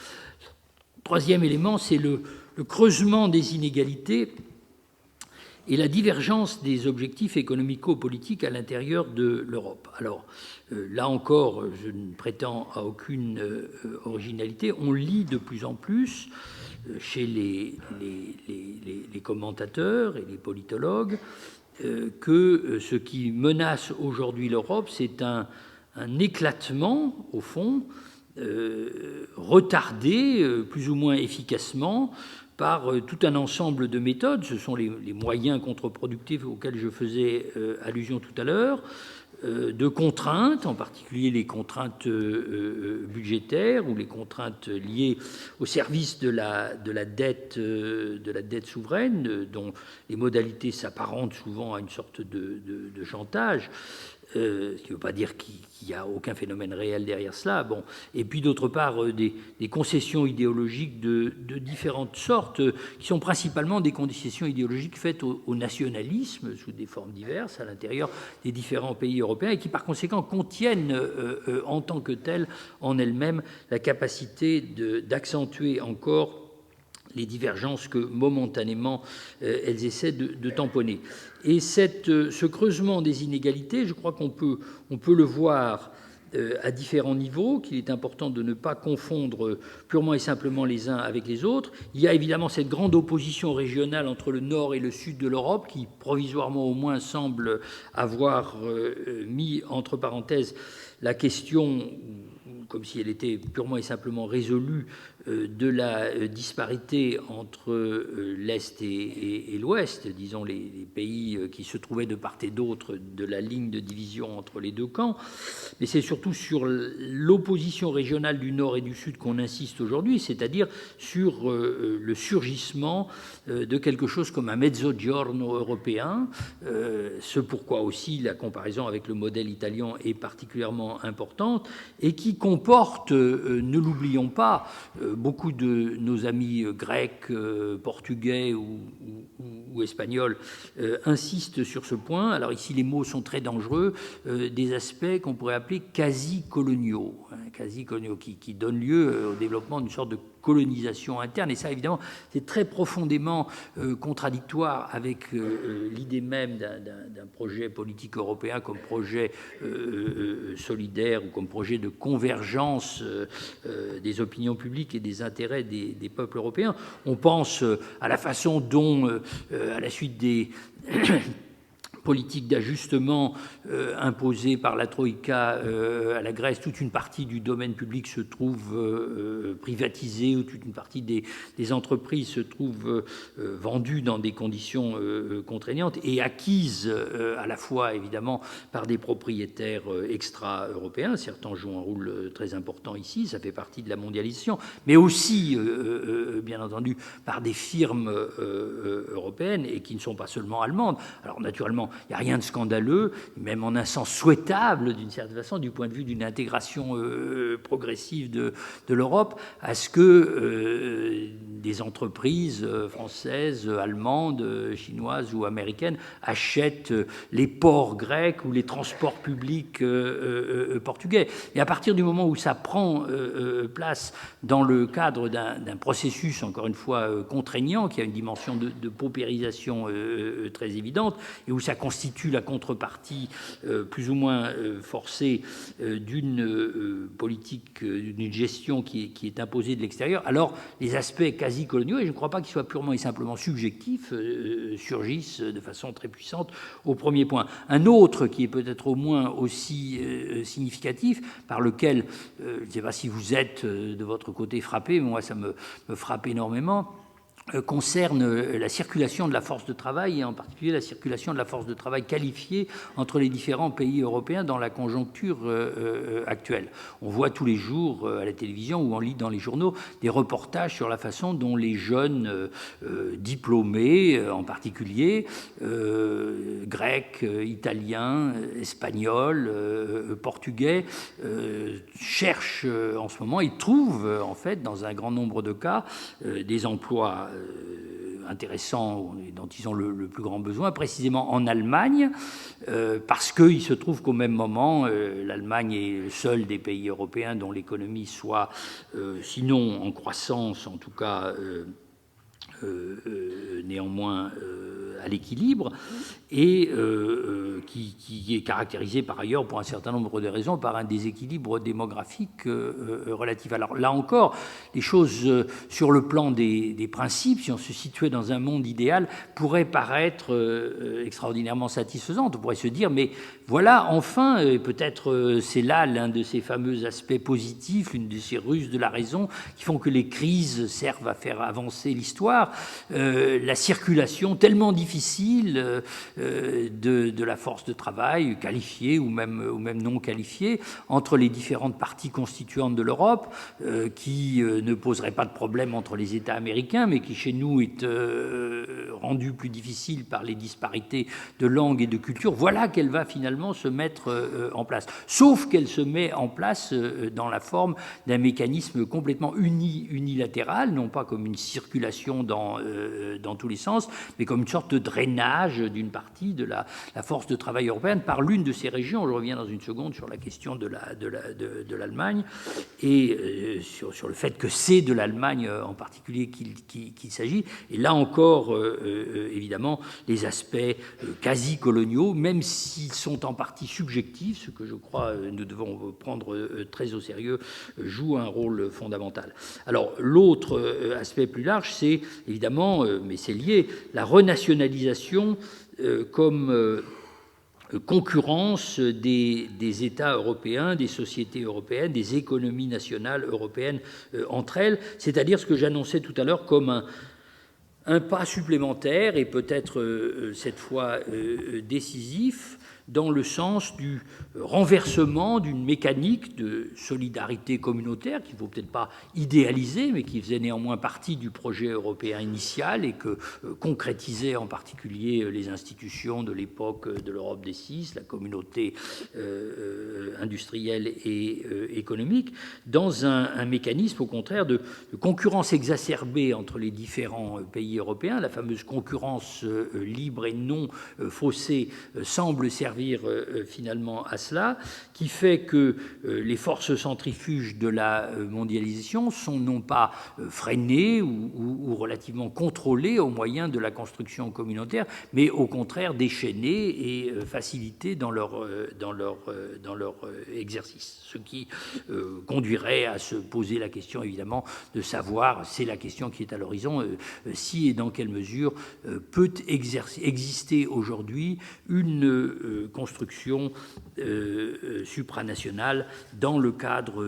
Speaker 2: Troisième élément, c'est le creusement des inégalités et la divergence des objectifs économico-politiques à l'intérieur de l'Europe. Alors, là encore, je ne prétends à aucune originalité. On lit de plus en plus chez les commentateurs et les politologues que ce qui menace aujourd'hui l'Europe, c'est un éclatement, au fond, retardé plus ou moins efficacement par tout un ensemble de méthodes. Ce sont les moyens contre-productifs auxquels je faisais allusion tout à l'heure, de contraintes, en particulier les contraintes budgétaires ou les contraintes liées au service de la dette souveraine, dont les modalités s'apparentent souvent à une sorte de chantage. Ce qui ne veut pas dire qu'il n'y a aucun phénomène réel derrière cela. Bon. Et puis d'autre part, des concessions idéologiques de différentes sortes, qui sont principalement des concessions idéologiques faites au nationalisme sous des formes diverses à l'intérieur des différents pays européens et qui par conséquent contiennent en tant que telles en elles-mêmes la capacité d'accentuer encore les divergences que momentanément elles essaient de tamponner. Et ce creusement des inégalités, je crois qu'on peut le voir à différents niveaux, qu'il est important de ne pas confondre purement et simplement les uns avec les autres. Il y a évidemment cette grande opposition régionale entre le nord et le sud de l'Europe, qui provisoirement au moins semble avoir mis entre parenthèses la question, comme si elle était purement et simplement résolue, de la disparité entre l'Est et l'Ouest, disons les pays qui se trouvaient de part et d'autre de la ligne de division entre les deux camps. Mais c'est surtout sur l'opposition régionale du Nord et du Sud qu'on insiste aujourd'hui, c'est-à-dire sur le surgissement de quelque chose comme un mezzogiorno européen, ce pourquoi aussi la comparaison avec le modèle italien est particulièrement importante, et qui comporte, ne l'oublions pas, beaucoup de nos amis grecs, portugais ou espagnols insistent sur ce point. Alors ici, les mots sont très dangereux, des aspects qu'on pourrait appeler quasi-coloniaux, qui donnent lieu au développement d'une sorte de colonisation interne. Et ça, évidemment, c'est très profondément contradictoire avec l'idée même d'un projet politique européen comme projet solidaire ou comme projet de convergence des opinions publiques et des intérêts des peuples européens. On pense à la façon dont, à la suite des politique d'ajustement imposée par la Troïka à la Grèce, toute une partie du domaine public se trouve privatisée, ou toute une partie des entreprises se trouve vendue dans des conditions contraignantes et acquise à la fois évidemment par des propriétaires extra-européens. Certains jouent un rôle très important ici, ça fait partie de la mondialisation, mais aussi bien entendu par des firmes européennes et qui ne sont pas seulement allemandes. Alors naturellement, il n'y a rien de scandaleux, même en un sens souhaitable d'une certaine façon, du point de vue d'une intégration progressive de l'Europe, à ce que des entreprises françaises, allemandes, chinoises ou américaines achètent les ports grecs ou les transports publics portugais. Et à partir du moment où ça prend place dans le cadre d'un processus, encore une fois, contraignant, qui a une dimension de paupérisation très évidente, et où ça constitue la contrepartie plus ou moins forcée d'une politique, d'une gestion qui est imposée de l'extérieur, alors les aspects quasi-coloniaux, et je ne crois pas qu'ils soient purement et simplement subjectifs, surgissent de façon très puissante au premier point. Un autre qui est peut-être au moins aussi significatif, par lequel, je ne sais pas si vous êtes de votre côté frappé, mais moi ça me frappe énormément, concerne la circulation de la force de travail, et en particulier la circulation de la force de travail qualifiée entre les différents pays européens dans la conjoncture actuelle. On voit tous les jours à la télévision ou on lit dans les journaux des reportages sur la façon dont les jeunes diplômés, en particulier grecs, italiens, espagnols, portugais, cherchent en ce moment et trouvent en fait dans un grand nombre de cas des emplois intéressants et dont ils ont le plus grand besoin, précisément en Allemagne, parce qu'il se trouve qu'au même moment, l'Allemagne est le seul des pays européens dont l'économie soit, sinon en croissance, en tout cas néanmoins à l'équilibre, et qui est caractérisé par ailleurs, pour un certain nombre de raisons, par un déséquilibre démographique relatif. Alors là encore, les choses sur le plan des principes, si on se situait dans un monde idéal, pourraient paraître extraordinairement satisfaisantes. On pourrait se dire, mais voilà, enfin, peut-être c'est là l'un de ces fameux aspects positifs, l'une de ces ruses de la raison qui font que les crises servent à faire avancer l'histoire, la circulation tellement difficile de la force de travail, qualifiée ou même non qualifiée, entre les différentes parties constituantes de l'Europe, qui ne poserait pas de problème entre les États américains, mais qui chez nous est rendue plus difficile par les disparités de langue et de culture. Voilà qu'elle va finalement se mettre en place. Sauf qu'elle se met en place dans la forme d'un mécanisme complètement unilatéral, non pas comme une circulation dans tous les sens, mais comme une sorte de drainage d'une partie de la force de travail européenne par l'une de ces régions. Je reviens dans une seconde sur la question de l'Allemagne et sur le fait que c'est de l'Allemagne en particulier qu'il s'agit. Et là encore, évidemment, les aspects quasi-coloniaux, même s'ils sont en partie subjectifs, ce que je crois nous devons prendre très au sérieux, jouent un rôle fondamental. Alors, l'autre aspect plus large, c'est évidemment, mais c'est lié, la renationalisation comme concurrence des États européens, des sociétés européennes, des économies nationales européennes entre elles, c'est-à-dire ce que j'annonçais tout à l'heure comme un pas supplémentaire et peut-être cette fois décisif dans le sens du renversement d'une mécanique de solidarité communautaire qu'il ne faut peut-être pas idéaliser, mais qui faisait néanmoins partie du projet européen initial et que concrétisaient en particulier les institutions de l'époque de l'Europe des Six, la communauté industrielle et économique, dans un mécanisme au contraire de concurrence exacerbée entre les différents pays européens. La fameuse concurrence libre et non faussée semble servir servir finalement à cela, qui fait que les forces centrifuges de la mondialisation sont non pas freinées ou relativement contrôlées au moyen de la construction communautaire, mais au contraire déchaînées et facilitées dans leur exercice. Ce qui conduirait à se poser la question, évidemment, de savoir, c'est la question qui est à l'horizon, si et dans quelle mesure peut exister aujourd'hui une construction supranationale dans le cadre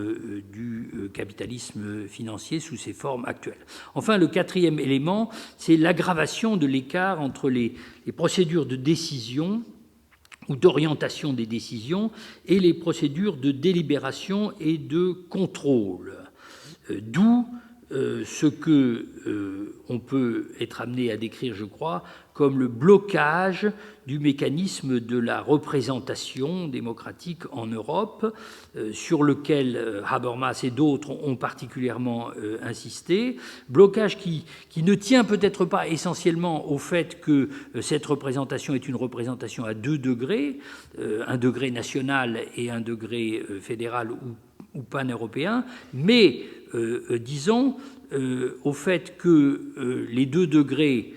Speaker 2: du capitalisme financier sous ses formes actuelles. Enfin, le quatrième élément, c'est l'aggravation de l'écart entre les procédures de décision ou d'orientation des décisions et les procédures de délibération et de contrôle. D'où ce que on peut être amené à décrire, je crois, comme le blocage du mécanisme de la représentation démocratique en Europe, sur lequel Habermas et d'autres ont particulièrement insisté. Blocage qui ne tient peut-être pas essentiellement au fait que cette représentation est une représentation à 2 degrés, un degré national et un degré fédéral ou pan-européen, mais disons au fait que les 2 degrés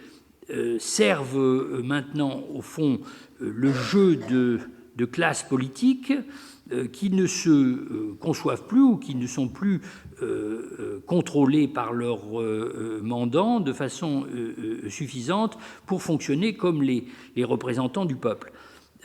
Speaker 2: servent maintenant, au fond, le jeu de classes politiques qui ne se conçoivent plus ou qui ne sont plus contrôlées par leur mandant de façon suffisante pour fonctionner comme les représentants du peuple.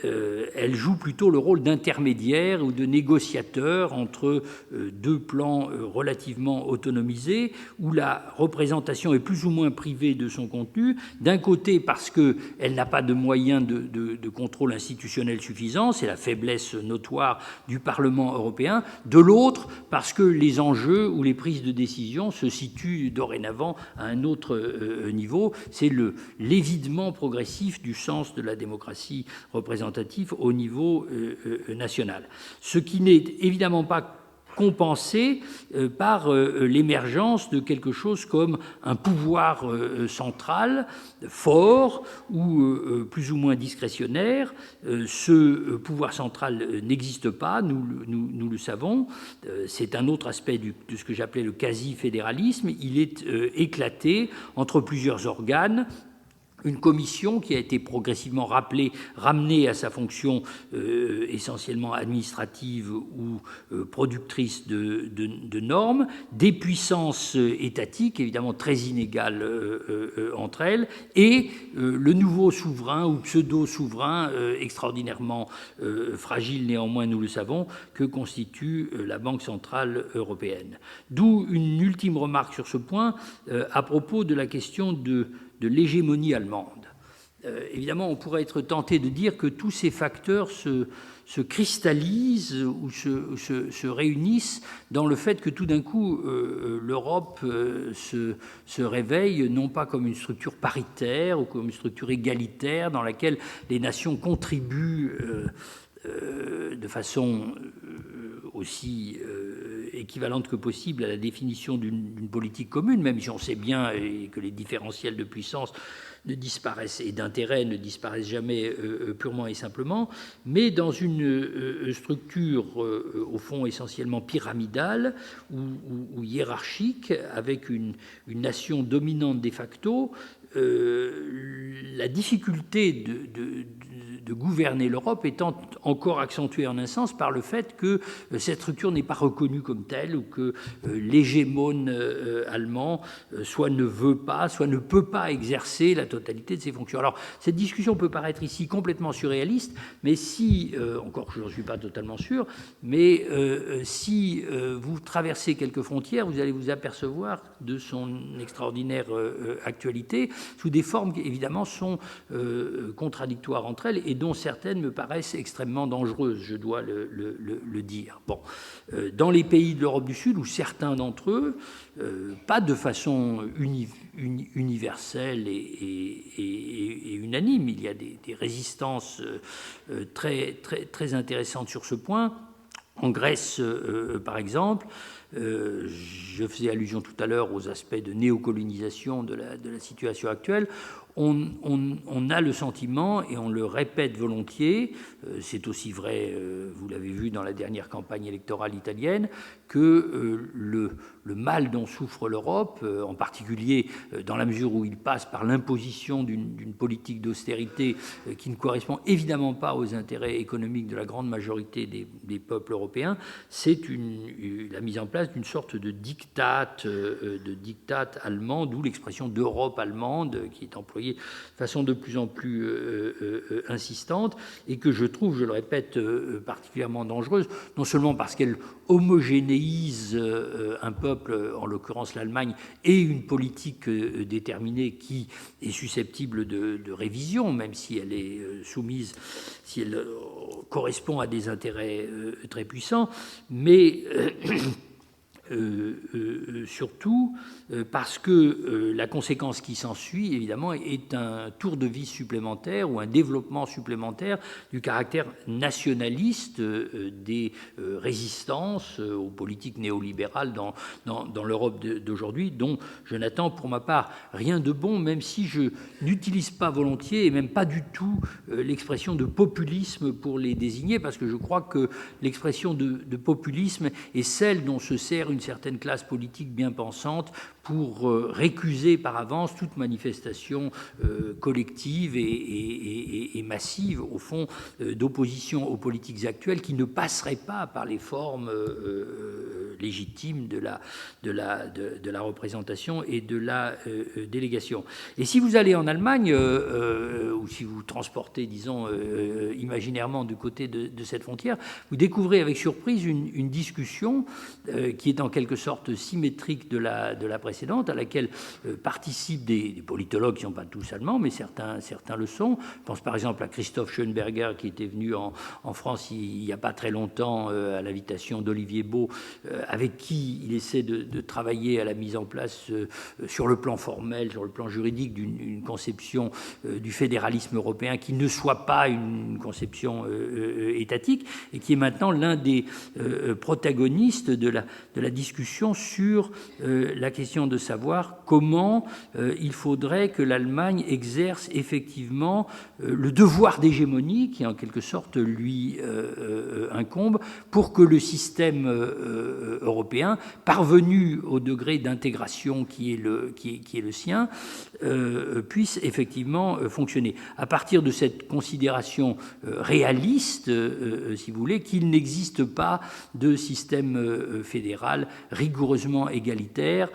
Speaker 2: Elle joue plutôt le rôle d'intermédiaire ou de négociateur entre 2 plans relativement autonomisés, où la représentation est plus ou moins privée de son contenu, d'un côté parce qu'elle n'a pas de moyens de contrôle institutionnel suffisant, c'est la faiblesse notoire du Parlement européen, de l'autre parce que les enjeux ou les prises de décision se situent dorénavant à un autre niveau, c'est l'évidement progressif du sens de la démocratie représentative au niveau national. Ce qui n'est évidemment pas compensé par l'émergence de quelque chose comme un pouvoir central fort ou plus ou moins discrétionnaire. Ce pouvoir central n'existe pas, nous le savons. C'est un autre aspect de ce que j'appelais le quasi-fédéralisme. Il est éclaté entre plusieurs organes. Une commission qui a été progressivement ramenée à sa fonction essentiellement administrative ou productrice de normes, des puissances étatiques évidemment très inégales entre elles, et le nouveau souverain ou pseudo-souverain extraordinairement fragile néanmoins, nous le savons, que constitue la Banque centrale européenne. D'où une ultime remarque sur ce point à propos de la question de l'hégémonie allemande. Évidemment, on pourrait être tenté de dire que tous ces facteurs se cristallisent ou se réunissent dans le fait que tout d'un coup, l'Europe se réveille non pas comme une structure paritaire ou comme une structure égalitaire dans laquelle les nations contribuent de façon aussi équivalente que possible à la définition d'une politique commune, même si on sait bien que les différentiels de puissance ne disparaissent et d'intérêt ne disparaissent jamais purement et simplement, mais dans une structure au fond essentiellement pyramidale ou hiérarchique, avec une nation dominante de facto. La difficulté de gouverner l'Europe étant encore accentuée en un sens par le fait que cette structure n'est pas reconnue comme telle ou que l'hégémone allemand soit ne veut pas, soit ne peut pas exercer la totalité de ses fonctions. Alors, cette discussion peut paraître ici complètement surréaliste, mais si, encore je n'en suis pas totalement sûr, mais si vous traversez quelques frontières, vous allez vous apercevoir de son extraordinaire actualité, sous des formes qui, évidemment, sont contradictoires entre elles et dont certaines me paraissent extrêmement dangereuses, je dois le dire. Bon. Dans les pays de l'Europe du Sud, ou certains d'entre eux, pas de façon universelle et unanime, il y a des résistances très intéressantes sur ce point. En Grèce, par exemple, Je faisais allusion tout à l'heure aux aspects de néocolonisation de la situation actuelle. On a le sentiment, et on le répète volontiers, c'est aussi vrai, vous l'avez vu dans la dernière campagne électorale italienne, que le mal dont souffre l'Europe, en particulier dans la mesure où il passe par l'imposition d'une politique d'austérité qui ne correspond évidemment pas aux intérêts économiques de la grande majorité des peuples européens, c'est la mise en place d'une sorte de diktat allemand, d'où l'expression d'Europe allemande qui est employée de façon de plus en plus insistante, et que je trouve, je le répète, particulièrement dangereuse, non seulement parce qu'elle homogénéise un peuple, en l'occurrence l'Allemagne, et une politique déterminée qui est susceptible de révision, même si elle est soumise, si elle correspond à des intérêts très puissants, mais surtout parce que la conséquence qui s'ensuit, évidemment, est un tour de vis supplémentaire ou un développement supplémentaire du caractère nationaliste des résistances aux politiques néolibérales dans l'Europe d'aujourd'hui, dont je n'attends pour ma part rien de bon, même si je n'utilise pas volontiers et même pas du tout l'expression de populisme pour les désigner, parce que je crois que l'expression de populisme est celle dont se sert une certaine classe politique bien pensante pour récuser par avance toute manifestation collective et massive, au fond, d'opposition aux politiques actuelles qui ne passerait pas par les formes légitimes de la représentation et de la délégation. Et si vous allez en Allemagne, ou si vous transportez, disons, imaginairement du côté de cette frontière, vous découvrez avec surprise une discussion qui est en quelque sorte symétrique de la précédente, à laquelle participent des politologues qui ne sont pas tous allemands, mais certains le sont. Je pense par exemple à Christoph Schönberger, qui était venu en France il n'y a pas très longtemps à l'invitation d'Olivier Beau, avec qui il essaie de travailler à la mise en place sur le plan formel, sur le plan juridique, d'une conception du fédéralisme européen qui ne soit pas une conception étatique, et qui est maintenant l'un des protagonistes de la discussion sur la question de savoir comment il faudrait que l'Allemagne exerce effectivement le devoir d'hégémonie qui en quelque sorte lui incombe, pour que le système européen, parvenu au degré d'intégration qui est le sien, puisse effectivement fonctionner. À partir de cette considération réaliste, si vous voulez, qu'il n'existe pas de système fédéral rigoureusement égalitaire,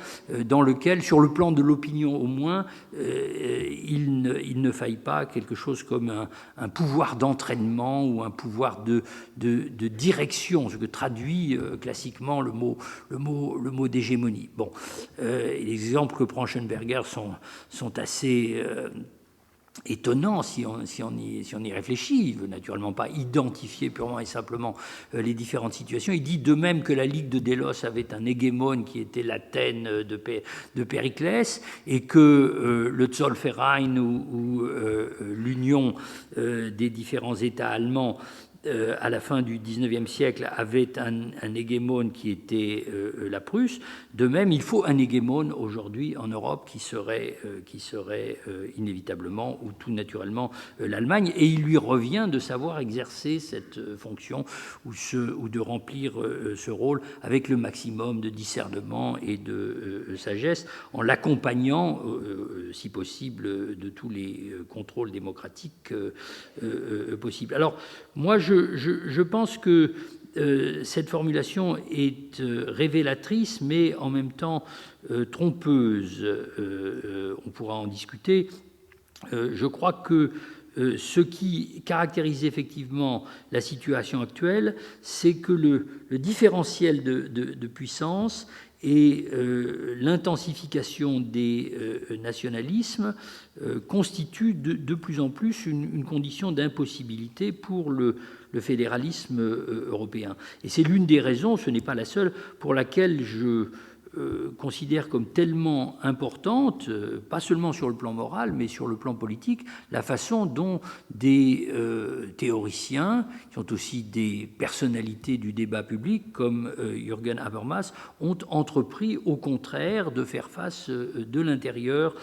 Speaker 2: dans lequel, sur le plan de l'opinion au moins, il ne faille pas quelque chose comme un pouvoir d'entraînement ou un pouvoir de direction, ce que traduit classiquement le mot d'hégémonie. Bon, les exemples que prend Schönberger sont assez étonnant si on y réfléchit. Il ne veut naturellement pas identifier purement et simplement les différentes situations. Il dit de même que la Ligue de Délos avait un hégémone qui était l'Athènes de Périclès, et que le Zollverein ou l'union des différents États allemands à la fin du XIXe siècle avait un hégémone qui était la Prusse. De même, il faut un hégémone aujourd'hui en Europe qui serait inévitablement ou tout naturellement l'Allemagne, et il lui revient de savoir exercer cette fonction ou de remplir ce rôle avec le maximum de discernement et de sagesse, en l'accompagnant, si possible, de tous les contrôles démocratiques possibles. Alors, moi, je pense que cette formulation est révélatrice, mais en même temps trompeuse. On pourra en discuter. Je crois que ce qui caractérise effectivement la situation actuelle, c'est que le différentiel de puissance et l'intensification des nationalismes constitue de plus en plus une condition d'impossibilité pour le fédéralisme européen. Et c'est l'une des raisons, ce n'est pas la seule, pour laquelle je considère comme tellement importante, pas seulement sur le plan moral, mais sur le plan politique, la façon dont des théoriciens, qui sont aussi des personnalités du débat public, comme Jürgen Habermas, ont entrepris au contraire de faire face de l'intérieur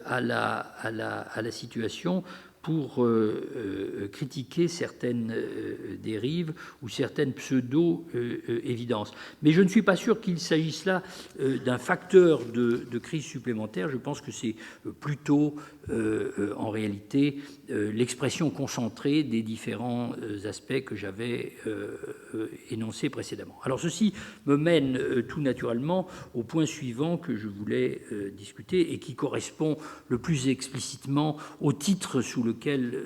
Speaker 2: à la situation pour critiquer certaines dérives ou certaines pseudo-évidences. Mais je ne suis pas sûr qu'il s'agisse là d'un facteur de crise supplémentaire. Je pense que c'est plutôt, en réalité, l'expression concentrée des différents aspects que j'avais énoncés précédemment. Alors ceci me mène tout naturellement au point suivant que je voulais discuter et qui correspond le plus explicitement au titre sous lequel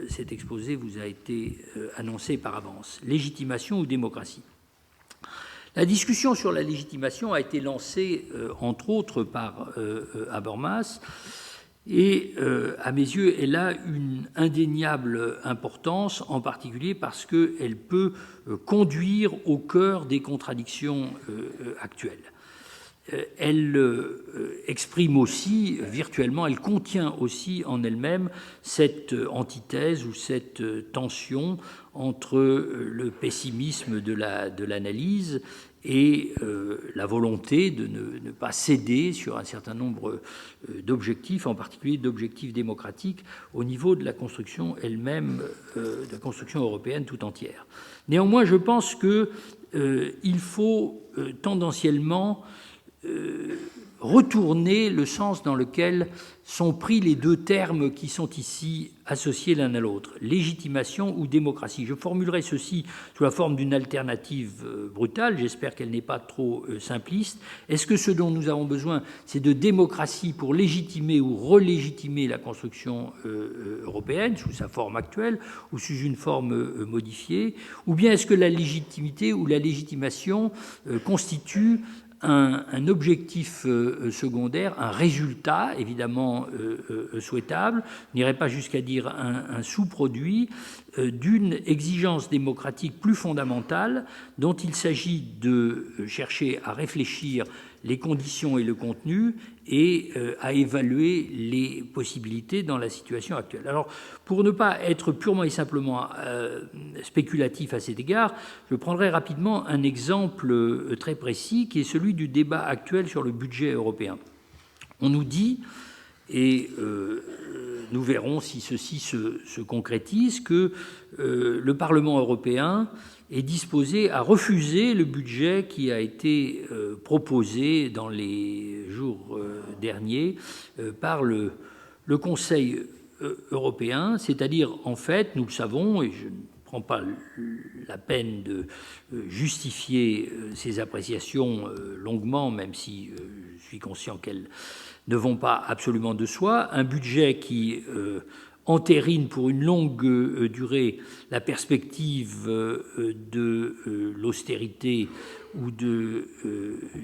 Speaker 2: cet exposé vous a été annoncé par avance: légitimation ou démocratie. La discussion sur la légitimation a été lancée, entre autres, par Habermas, et à mes yeux, elle a une indéniable importance, en particulier parce qu'elle peut conduire au cœur des contradictions actuelles. Elle exprime aussi, virtuellement, elle contient aussi en elle-même cette antithèse ou cette tension entre le pessimisme de l'analyse et la volonté de ne pas céder sur un certain nombre d'objectifs, en particulier d'objectifs démocratiques, au niveau de la construction elle-même, de la construction européenne tout entière. Néanmoins, je pense qu'il faut tendanciellement retourner le sens dans lequel sont pris les deux termes qui sont ici associés l'un à l'autre: légitimation ou démocratie. Je formulerai ceci sous la forme d'une alternative brutale, j'espère qu'elle n'est pas trop simpliste. Est-ce que ce dont nous avons besoin, c'est de démocratie pour légitimer ou relégitimer la construction européenne sous sa forme actuelle ou sous une forme modifiée, ou bien est-ce que la légitimité ou la légitimation constitue un objectif secondaire, un résultat évidemment souhaitable, je n'irai pas jusqu'à dire un sous-produit d'une exigence démocratique plus fondamentale dont il s'agit de chercher à réfléchir les conditions et le contenu et à évaluer les possibilités dans la situation actuelle. Alors, pour ne pas être purement et simplement spéculatif à cet égard, je prendrai rapidement un exemple très précis qui est celui du débat actuel sur le budget européen. On nous dit, et nous verrons si ceci se concrétise, que le Parlement européen est disposé à refuser le budget qui a été proposé dans les jours derniers par le Conseil européen, c'est-à-dire, en fait, nous le savons, et je ne prends pas la peine de justifier ces appréciations longuement, même si je suis conscient qu'elles ne vont pas absolument de soi, un budget qui entérine pour une longue durée la perspective de l'austérité ou de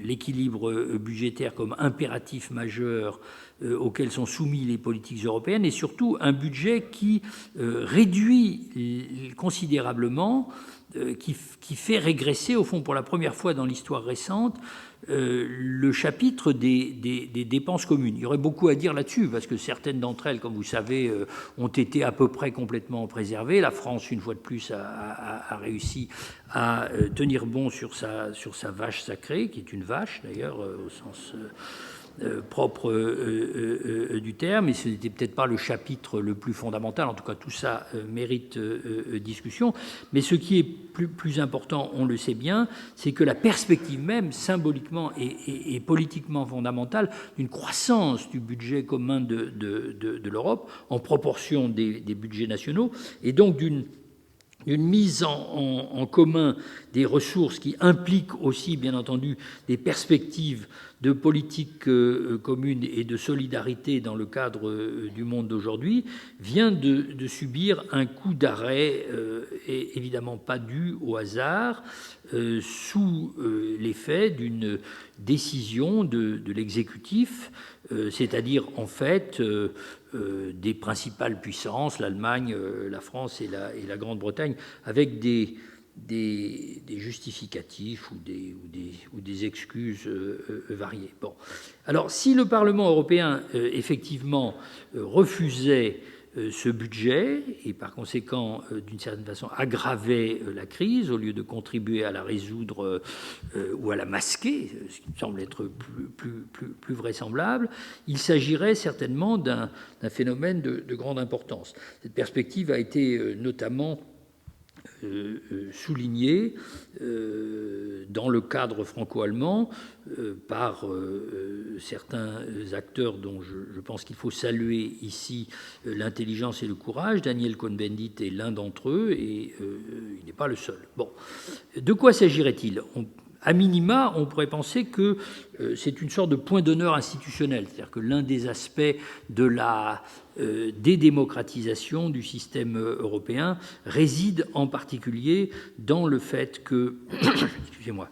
Speaker 2: l'équilibre budgétaire comme impératif majeur auquel sont soumis les politiques européennes, et surtout un budget qui réduit considérablement, qui fait régresser, au fond, pour la première fois dans l'histoire récente, le chapitre des dépenses communes. Il y aurait beaucoup à dire là-dessus, parce que certaines d'entre elles, comme vous savez, ont été à peu près complètement préservées. La France, une fois de plus, a réussi à tenir bon sur sa vache sacrée, qui est une vache, d'ailleurs, au sens propre du terme, et ce n'était peut-être pas le chapitre le plus fondamental. En tout cas, tout ça mérite discussion. Mais ce qui est plus important, on le sait bien, c'est que la perspective même, symboliquement et politiquement fondamentale, d'une croissance du budget commun de l'Europe en proportion des budgets nationaux, et donc d'une mise en commun des ressources qui implique aussi, bien entendu, des perspectives de politique commune et de solidarité dans le cadre du monde d'aujourd'hui, vient de subir un coup d'arrêt, et évidemment pas dû au hasard, sous l'effet d'une décision de l'exécutif, c'est-à-dire en fait des principales puissances, l'Allemagne, la France et la Grande-Bretagne, avec des justificatifs ou des excuses variées. Bon. Alors, si le Parlement européen, effectivement, refusait ce budget et, par conséquent, d'une certaine façon, aggravait la crise au lieu de contribuer à la résoudre ou à la masquer, ce qui me semble être plus vraisemblable, il s'agirait certainement d'un phénomène de grande importance. Cette perspective a été notamment souligné dans le cadre franco-allemand par certains acteurs dont je pense qu'il faut saluer ici l'intelligence et le courage. Daniel Cohn-Bendit est l'un d'entre eux et il n'est pas le seul. Bon, de quoi s'agirait-il ? À minima, on pourrait penser que c'est une sorte de point d'honneur institutionnel, c'est-à-dire que l'un des aspects de la dédémocratisation du système européen réside en particulier dans le fait que, excusez-moi,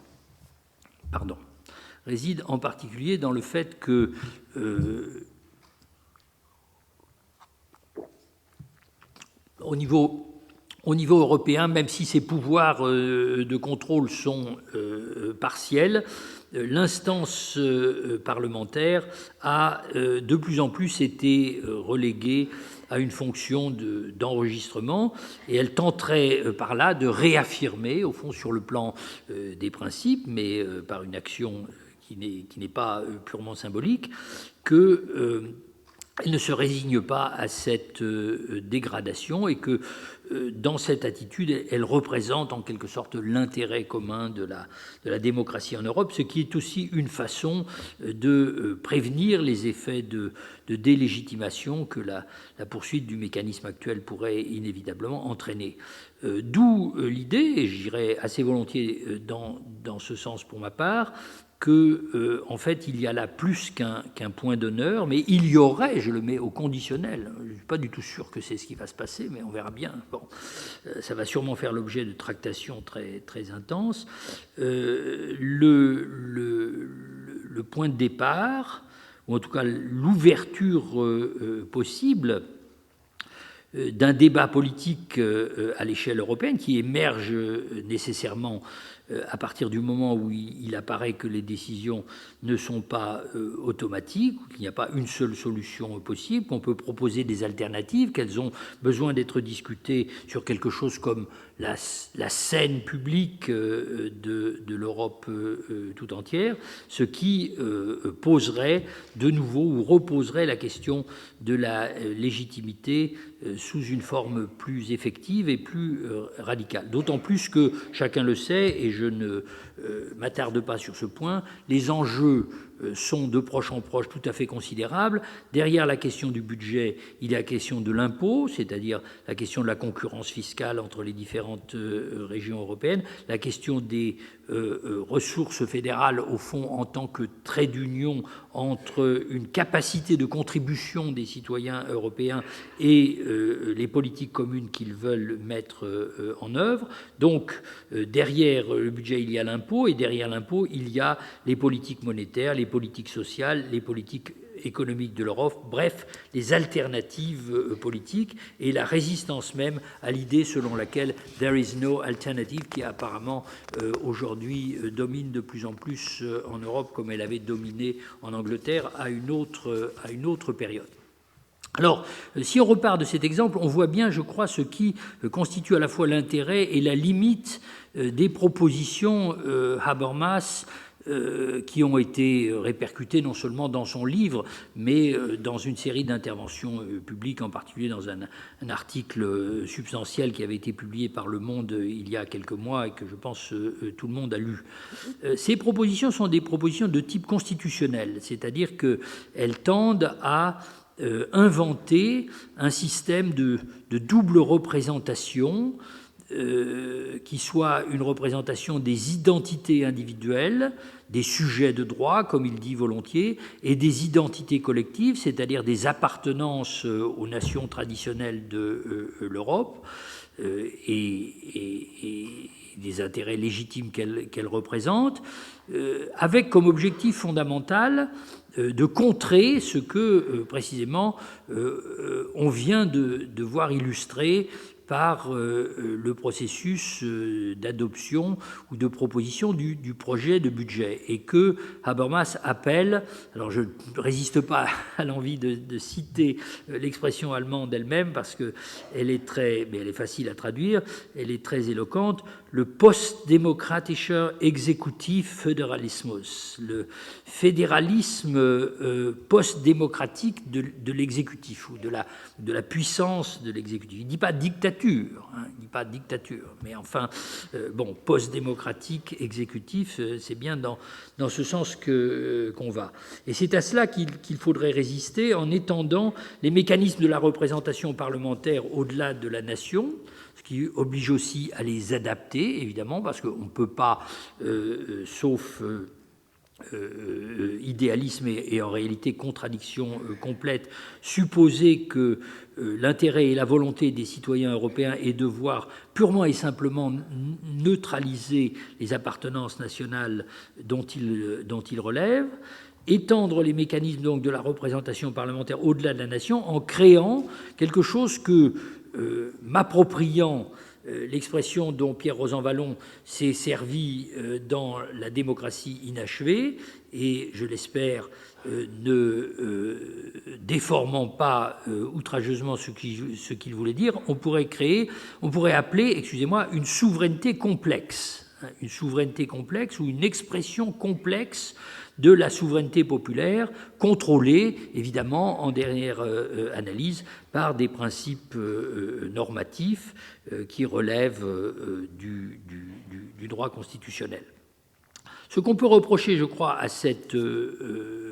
Speaker 2: pardon, réside en particulier dans le fait que au niveau européen, même si ces pouvoirs de contrôle sont partiels, l'instance parlementaire a de plus en plus été reléguée à une fonction d'enregistrement, et elle tenterait par là de réaffirmer, au fond sur le plan des principes, mais par une action qui n'est pas purement symbolique, que elle ne se résigne pas à cette dégradation et que dans cette attitude, elle représente en quelque sorte l'intérêt commun de la démocratie en Europe, ce qui est aussi une façon de prévenir les effets de délégitimation que la poursuite du mécanisme actuel pourrait inévitablement entraîner. D'où l'idée, et j'irai assez volontiers dans ce sens pour ma part, que, en fait, il y a là plus qu'un point d'honneur, mais il y aurait, je le mets au conditionnel, je ne suis pas du tout sûr que c'est ce qui va se passer, mais on verra bien. Bon, ça va sûrement faire l'objet de tractations très, très intenses. Le point de départ, ou en tout cas l'ouverture possible d'un débat politique à l'échelle européenne qui émerge nécessairement à partir du moment où il apparaît que les décisions ne sont pas automatiques, qu'il n'y a pas une seule solution possible, qu'on peut proposer des alternatives, qu'elles ont besoin d'être discutées sur quelque chose comme la scène publique de l'Europe tout entière, ce qui poserait de nouveau ou reposerait la question de la légitimité sous une forme plus effective et plus radicale. D'autant plus que, chacun le sait, et je ne m'attarde pas sur ce point, les enjeux sont de proche en proche tout à fait considérables. Derrière la question du budget, il y a la question de l'impôt, c'est-à-dire la question de la concurrence fiscale entre les différentes régions européennes, la question des ressources fédérales, au fond, en tant que trait d'union entre une capacité de contribution des citoyens européens et les politiques communes qu'ils veulent mettre en œuvre. Donc, derrière le budget, il y a l'impôt, et derrière l'impôt, il y a les politiques monétaires, les politiques sociales, les politiques économiques de l'Europe, bref, les alternatives politiques et la résistance même à l'idée selon laquelle « there is no alternative » qui apparemment aujourd'hui domine de plus en plus en Europe comme elle avait dominé en Angleterre à une autre période. Alors, si on repart de cet exemple, on voit bien, je crois, ce qui constitue à la fois l'intérêt et la limite des propositions Habermas qui ont été répercutées non seulement dans son livre, mais dans une série d'interventions publiques, en particulier dans un article substantiel qui avait été publié par Le Monde il y a quelques mois et que je pense tout le monde a lu. Ces propositions sont des propositions de type constitutionnel, c'est-à-dire qu'elles tendent à inventer un système de double représentation qui soit une représentation des identités individuelles, des sujets de droit, comme il dit volontiers, et des identités collectives, c'est-à-dire des appartenances aux nations traditionnelles de l'Europe et des intérêts légitimes qu'elles représentent, avec comme objectif fondamental de contrer ce que, précisément, on vient de voir illustrer par le processus d'adoption ou de proposition du projet de budget, et que Habermas appelle, alors je ne résiste pas à l'envie de citer l'expression allemande elle-même parce qu'elle est mais elle est facile à traduire, elle est très éloquente, le postdemokratischer Exekutivföderalismus, le fédéralisme post-démocratique de l'exécutif ou de la puissance de l'exécutif. Il ne dit pas dictature, hein, il ne dit pas dictature, mais enfin, bon, post-démocratique, exécutif, c'est bien dans ce sens qu'on va. Et c'est à cela qu'il faudrait résister en étendant les mécanismes de la représentation parlementaire au-delà de la nation, ce qui oblige aussi à les adapter, évidemment, parce qu'on ne peut pas, sauf idéalisme et en réalité contradiction complète, supposer que l'intérêt et la volonté des citoyens européens est de voir purement et simplement neutraliser les appartenances nationales dont ils relèvent, étendre les mécanismes donc de la représentation parlementaire au-delà de la nation en créant quelque chose que, m'appropriant l'expression dont Pierre Rosanvallon s'est servi dans la démocratie inachevée, et je l'espère ne déformant pas outrageusement ce qu'il voulait dire, on pourrait appeler, excusez-moi, une souveraineté complexe ou une expression complexe de la souveraineté populaire, contrôlée, évidemment, en dernière analyse, par des principes normatifs qui relèvent du droit constitutionnel. Ce qu'on peut reprocher, je crois, à cette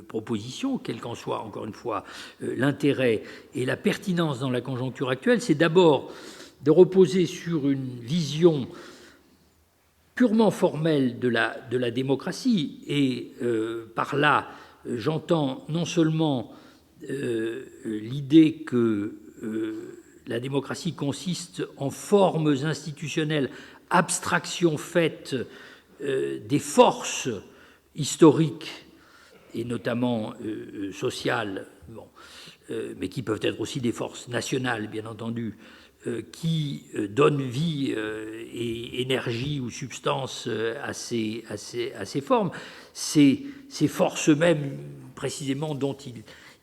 Speaker 2: proposition, quel qu'en soit, encore une fois, l'intérêt et la pertinence dans la conjoncture actuelle, c'est d'abord de reposer sur une vision purement formelle de la démocratie, et par là, j'entends non seulement l'idée que la démocratie consiste en formes institutionnelles, abstraction faite des forces historiques et notamment sociales, bon, mais qui peuvent être aussi des forces nationales, bien entendu, qui donnent vie et énergie ou substance à ces formes, ces forces mêmes précisément dont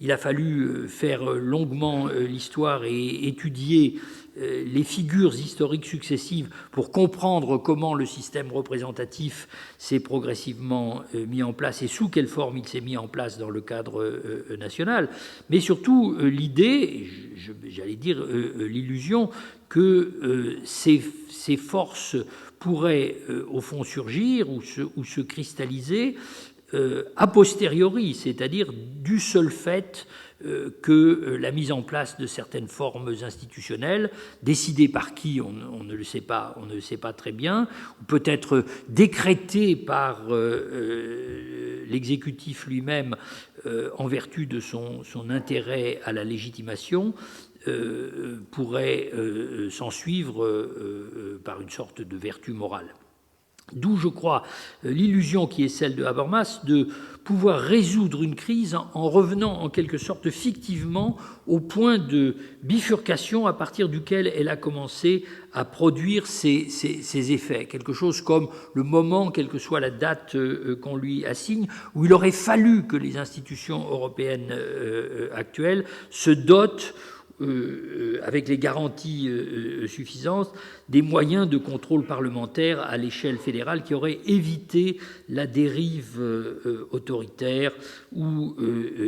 Speaker 2: il a fallu faire longuement l'histoire et étudier les figures historiques successives pour comprendre comment le système représentatif s'est progressivement mis en place et sous quelle forme il s'est mis en place dans le cadre national, mais surtout l'idée, j'allais dire l'illusion, que ces forces pourraient au fond surgir ou se cristalliser a posteriori, c'est-à-dire du seul fait que la mise en place de certaines formes institutionnelles, décidées par qui, on ne le sait pas très bien, ou peut-être décrétées par l'exécutif lui-même en vertu de son intérêt à la légitimation, pourrait s'en suivre par une sorte de vertu morale. D'où, je crois, l'illusion qui est celle de Habermas de pouvoir résoudre une crise en revenant en quelque sorte fictivement au point de bifurcation à partir duquel elle a commencé à produire ses effets. Quelque chose comme le moment, quelle que soit la date qu'on lui assigne, où il aurait fallu que les institutions européennes actuelles se dotent avec les garanties suffisantes, des moyens de contrôle parlementaire à l'échelle fédérale qui auraient évité la dérive autoritaire ou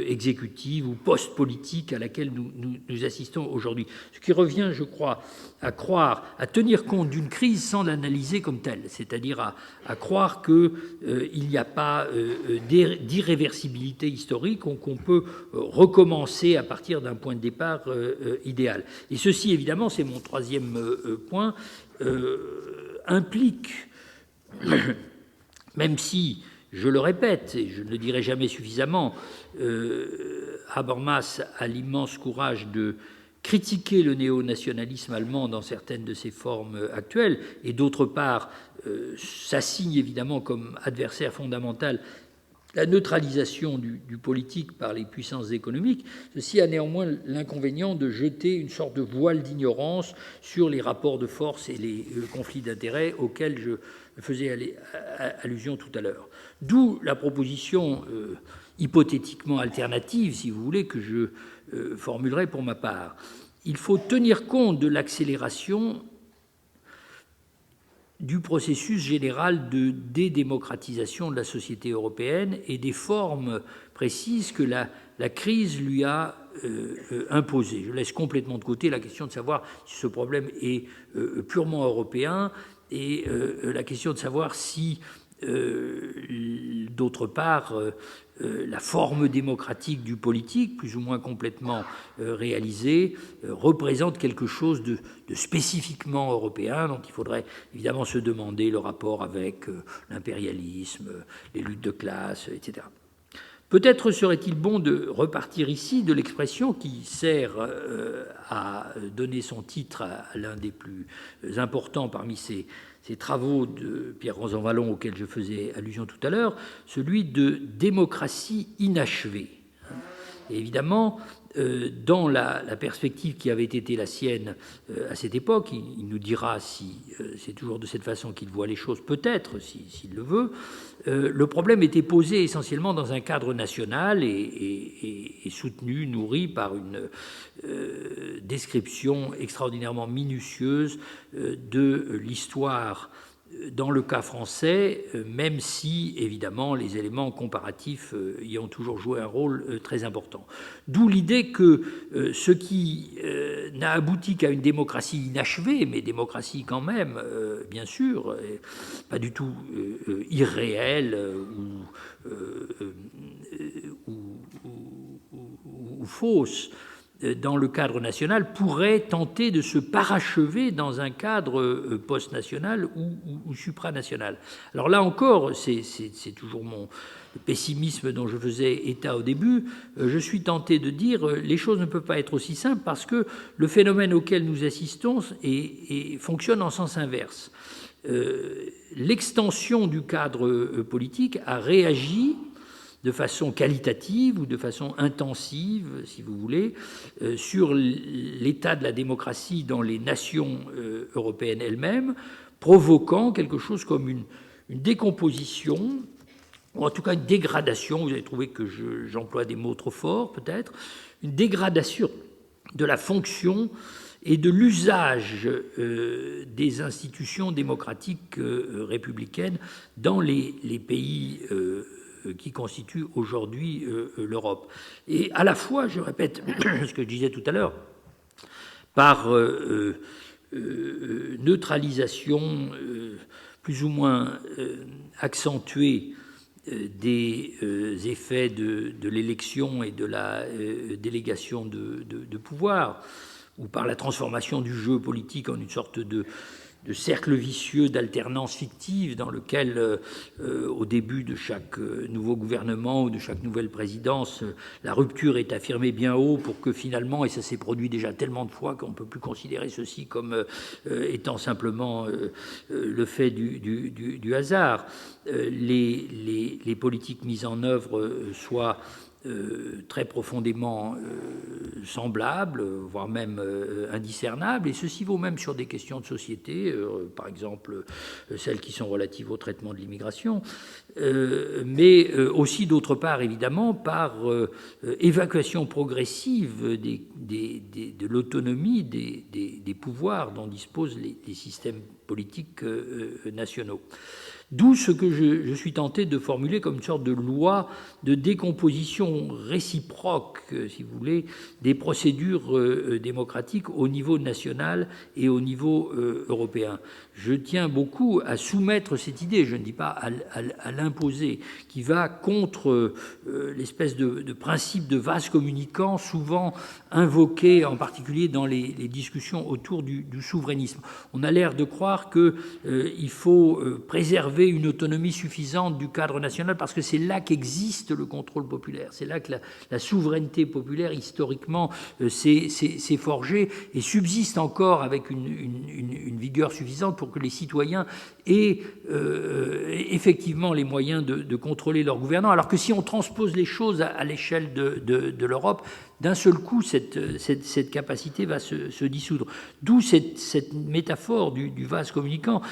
Speaker 2: exécutive ou post-politique à laquelle nous assistons aujourd'hui. Ce qui revient, je crois, à tenir compte d'une crise sans l'analyser comme telle, c'est-à-dire à croire qu'il n'y a pas d'irréversibilité historique, qu'on peut recommencer à partir d'un point de départ idéal. Et ceci, évidemment, c'est mon troisième point, implique, même si, je le répète, et je ne le dirai jamais suffisamment, Habermas a l'immense courage de critiquer le néo-nationalisme allemand dans certaines de ses formes actuelles, et d'autre part s'assigne évidemment comme adversaire fondamental la neutralisation du politique par les puissances économiques, ceci a néanmoins l'inconvénient de jeter une sorte de voile d'ignorance sur les rapports de force et les conflits d'intérêts auxquels je faisais allusion tout à l'heure. D'où la proposition hypothétiquement alternative, si vous voulez, que je formulerai pour ma part. Il faut tenir compte de l'accélération du processus général de dédémocratisation de la société européenne et des formes précises que la crise lui a imposées. Je laisse complètement de côté la question de savoir si ce problème est purement européen et la question de savoir si, d'autre part, la forme démocratique du politique, plus ou moins complètement réalisée, représente quelque chose de spécifiquement européen. Donc il faudrait évidemment se demander le rapport avec l'impérialisme, les luttes de classe, etc. Peut-être serait-il bon de repartir ici de l'expression qui sert à donner son titre à l'un des plus importants parmi ces travaux de Pierre Rosanvallon auxquels je faisais allusion tout à l'heure, celui de démocratie inachevée. Et évidemment, dans la perspective qui avait été la sienne à cette époque, il nous dira si c'est toujours de cette façon qu'il voit les choses, peut-être, s'il le veut, le problème était posé essentiellement dans un cadre national et soutenu, nourri par une description extraordinairement minutieuse de l'histoire dans le cas français, même si, évidemment, les éléments comparatifs y ont toujours joué un rôle très important. D'où l'idée que ce qui n'a abouti qu'à une démocratie inachevée, mais démocratie quand même, bien sûr, pas du tout irréelle ou fausse, dans le cadre national, pourrait tenter de se parachever dans un cadre post-national ou supranational. Alors là encore, c'est toujours le pessimisme dont je faisais état au début, je suis tenté de dire les choses ne peuvent pas être aussi simples parce que le phénomène auquel nous assistons fonctionne en sens inverse. L'extension du cadre politique a réagi de façon qualitative ou de façon intensive, si vous voulez, sur l'état de la démocratie dans les nations européennes elles-mêmes, provoquant quelque chose comme une décomposition, ou en tout cas une dégradation, vous avez trouvé que j'emploie des mots trop forts peut-être, une dégradation de la fonction et de l'usage des institutions démocratiques républicaines dans les pays qui constitue aujourd'hui l'Europe. Et à la fois, je répète ce que je disais tout à l'heure, par neutralisation plus ou moins accentuée des effets de l'élection et de la délégation de pouvoir, ou par la transformation du jeu politique en une sorte de cercle vicieux d'alternance fictive dans lequel, au début de chaque nouveau gouvernement ou de chaque nouvelle présidence, la rupture est affirmée bien haut pour que finalement, et ça s'est produit déjà tellement de fois qu'on ne peut plus considérer ceci comme étant simplement le fait du hasard, les politiques mises en œuvre soient très profondément semblables, voire même indiscernables, et ceci vaut même sur des questions de société, par exemple celles qui sont relatives au traitement de l'immigration, mais aussi d'autre part évidemment par évacuation progressive de l'autonomie des pouvoirs dont disposent les systèmes politiques nationaux. D'où ce que je suis tenté de formuler comme une sorte de loi de décomposition réciproque, si vous voulez, des procédures démocratiques au niveau national et au niveau européen. Je tiens beaucoup à soumettre cette idée, je ne dis pas à l'imposer, qui va contre l'espèce de principe de vase communicant souvent invoqué, en particulier dans les discussions autour du souverainisme. On a l'air de croire croire qu'il faut préserver une autonomie suffisante du cadre national, parce que c'est là qu'existe le contrôle populaire, c'est là que la souveraineté populaire, historiquement, s'est forgée et subsiste encore avec une vigueur suffisante pour que les citoyens aient effectivement les moyens de contrôler leurs gouvernants, alors que si on transpose les choses à l'échelle de l'Europe, d'un seul coup, cette capacité va se dissoudre. D'où cette métaphore du vase communicant.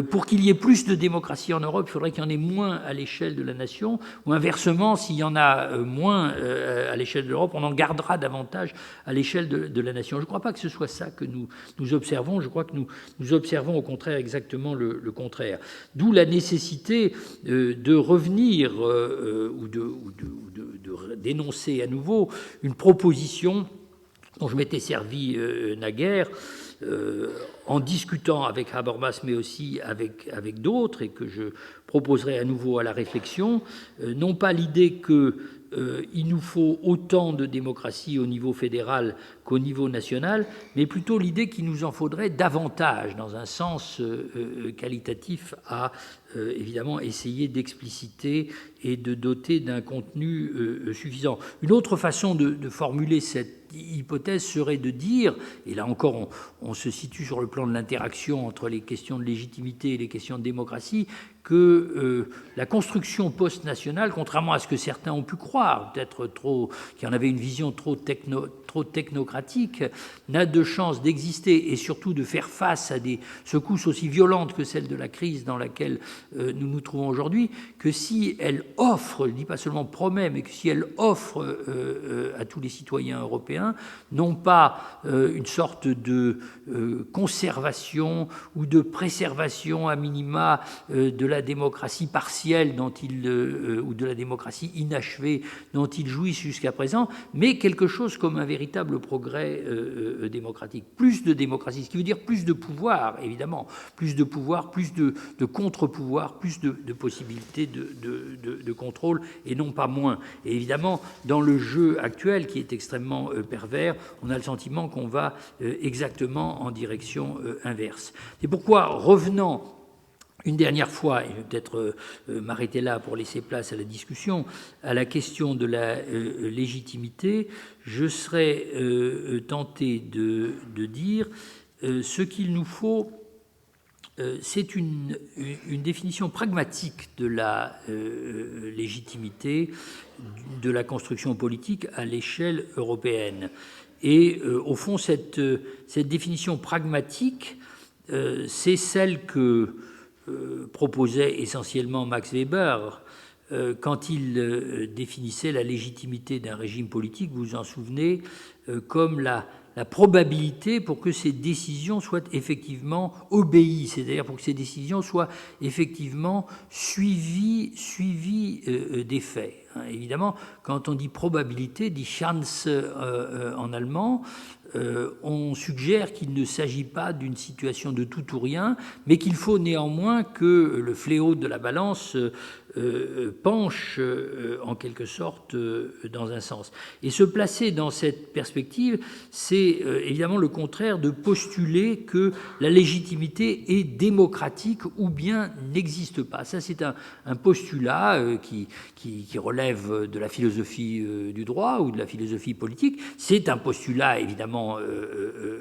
Speaker 2: Pour qu'il y ait plus de démocratie en Europe, il faudrait qu'il y en ait moins à l'échelle de la nation, ou inversement, s'il y en a moins à l'échelle de l'Europe, on en gardera davantage à l'échelle de la nation. Je ne crois pas que ce soit ça que nous observons. Je crois que nous observons au contraire exactement le contraire. D'où la nécessité de revenir ou de dénoncer à nouveau une proposition dont je m'étais servi naguère en discutant avec Habermas, mais aussi avec d'autres, et que je proposerai à nouveau à la réflexion, non pas l'idée qu'il nous faut autant de démocratie au niveau fédéral qu'au niveau national, mais plutôt l'idée qu'il nous en faudrait davantage, dans un sens qualitatif, à évidemment essayer d'expliciter et de doter d'un contenu suffisant. Une autre façon de formuler cette hypothèse serait de dire, et là encore on se situe sur le plan de l'interaction entre les questions de légitimité et les questions de démocratie, que la construction post-nationale, contrairement à ce que certains ont pu croire, peut-être qui en avaient une vision trop technocratique, n'a de chance d'exister et surtout de faire face à des secousses aussi violentes que celle de la crise dans laquelle nous nous trouvons aujourd'hui, que si elle offre, je ne dis pas seulement promet, mais que si elle offre à tous les citoyens européens, non pas une sorte de conservation ou de préservation à minima de la démocratie partielle ou de la démocratie inachevée dont ils jouissent jusqu'à présent, mais quelque chose comme un véritable progrès démocratique. Plus de démocratie, ce qui veut dire plus de pouvoir, évidemment, plus de pouvoir, plus de contre-pouvoir, plus de possibilités de contrôle, et non pas moins. Et évidemment, dans le jeu actuel, qui est extrêmement pervers, on a le sentiment qu'on va exactement en direction inverse. C'est pourquoi, revenant une dernière fois, et je vais peut-être m'arrêter là pour laisser place à la discussion, à la question de la légitimité, je serais tenté de dire ce qu'il nous faut, c'est une définition pragmatique de la légitimité de la construction politique à l'échelle européenne. Et au fond, cette définition pragmatique, c'est celle que proposait essentiellement Max Weber quand il définissait la légitimité d'un régime politique, vous vous en souvenez, comme la probabilité pour que ces décisions soient effectivement obéies, c'est-à-dire pour que ces décisions soient effectivement suivies des faits. Évidemment, quand on dit probabilité, dit Chance en allemand, on suggère qu'il ne s'agit pas d'une situation de tout ou rien, mais qu'il faut néanmoins que le fléau de la balance penche en quelque sorte dans un sens. Et se placer dans cette perspective, c'est évidemment le contraire de postuler que la légitimité est démocratique ou bien n'existe pas. Ça, c'est un postulat qui relève de la philosophie du droit ou de la philosophie politique. C'est un postulat évidemment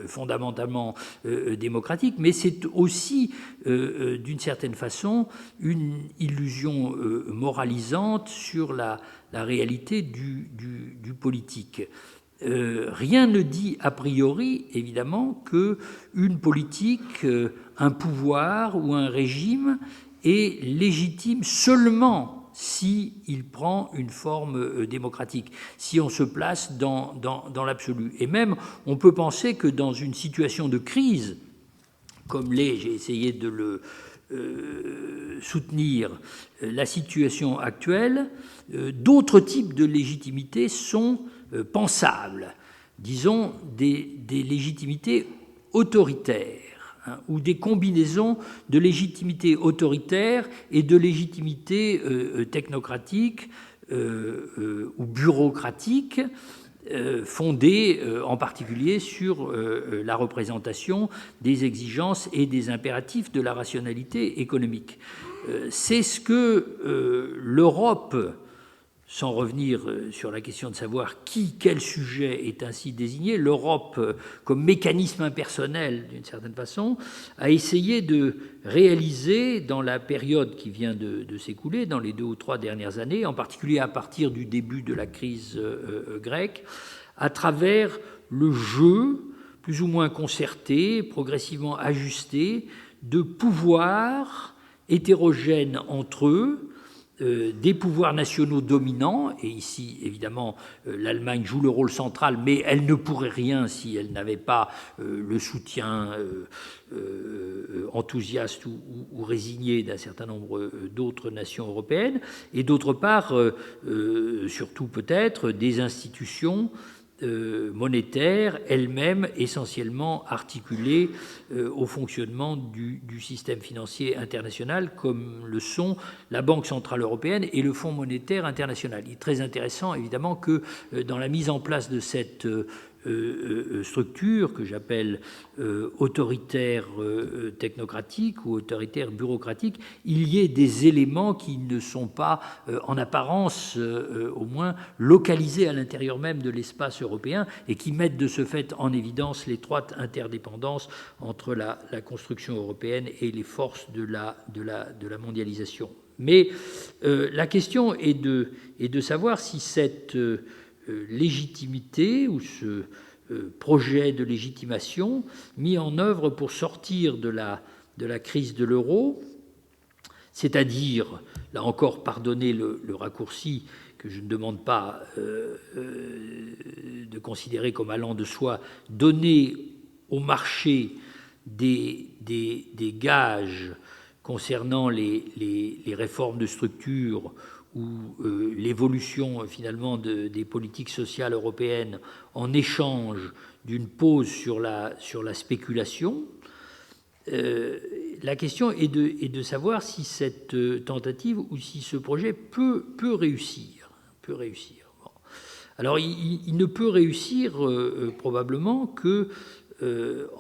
Speaker 2: fondamentalement démocratique, mais c'est aussi d'une certaine façon une illusion moralisante sur la réalité du politique. Rien ne dit a priori, évidemment, qu'une politique, un pouvoir ou un régime est légitime seulement s'il prend une forme démocratique, si on se place dans l'absolu. Et même, on peut penser que dans une situation de crise, comme j'ai essayé de le soutenir, la situation actuelle, d'autres types de légitimité sont pensables. Disons des légitimités autoritaires, ou des combinaisons de légitimité autoritaire et de légitimité technocratique ou bureaucratique, fondée en particulier sur la représentation des exigences et des impératifs de la rationalité économique. C'est ce que l'Europe, sans revenir sur la question de savoir quel sujet est ainsi désigné, l'Europe, comme mécanisme impersonnel d'une certaine façon, a essayé de réaliser dans la période qui vient de s'écouler, dans les 2 ou 3 dernières années, en particulier à partir du début de la crise grecque, à travers le jeu plus ou moins concerté, progressivement ajusté, de pouvoirs hétérogènes entre eux, des pouvoirs nationaux dominants, et ici, évidemment, l'Allemagne joue le rôle central, mais elle ne pourrait rien si elle n'avait pas le soutien enthousiaste ou résigné d'un certain nombre d'autres nations européennes, et d'autre part, surtout peut-être, des institutions monétaire, elle-même essentiellement articulée au fonctionnement du système financier international, comme le sont la Banque centrale européenne et le Fonds monétaire international. Il est très intéressant, évidemment, que dans la mise en place de cette structure que j'appelle autoritaire technocratique ou autoritaire bureaucratique, il y ait des éléments qui ne sont pas, en apparence au moins, localisés à l'intérieur même de l'espace européen et qui mettent de ce fait en évidence l'étroite interdépendance entre la construction européenne et les forces de la mondialisation. Mais la question est de savoir si cette légitimité ou ce projet de légitimation mis en œuvre pour sortir de la crise de l'euro, c'est-à-dire, là encore, pardonnez le raccourci que je ne demande pas de considérer comme allant de soi, donner au marché des gages concernant les réformes de structure ou l'évolution finalement des politiques sociales européennes en échange d'une pause sur la spéculation. La question est de savoir si cette tentative ou si ce projet peut réussir. Bon. Alors il ne peut réussir probablement que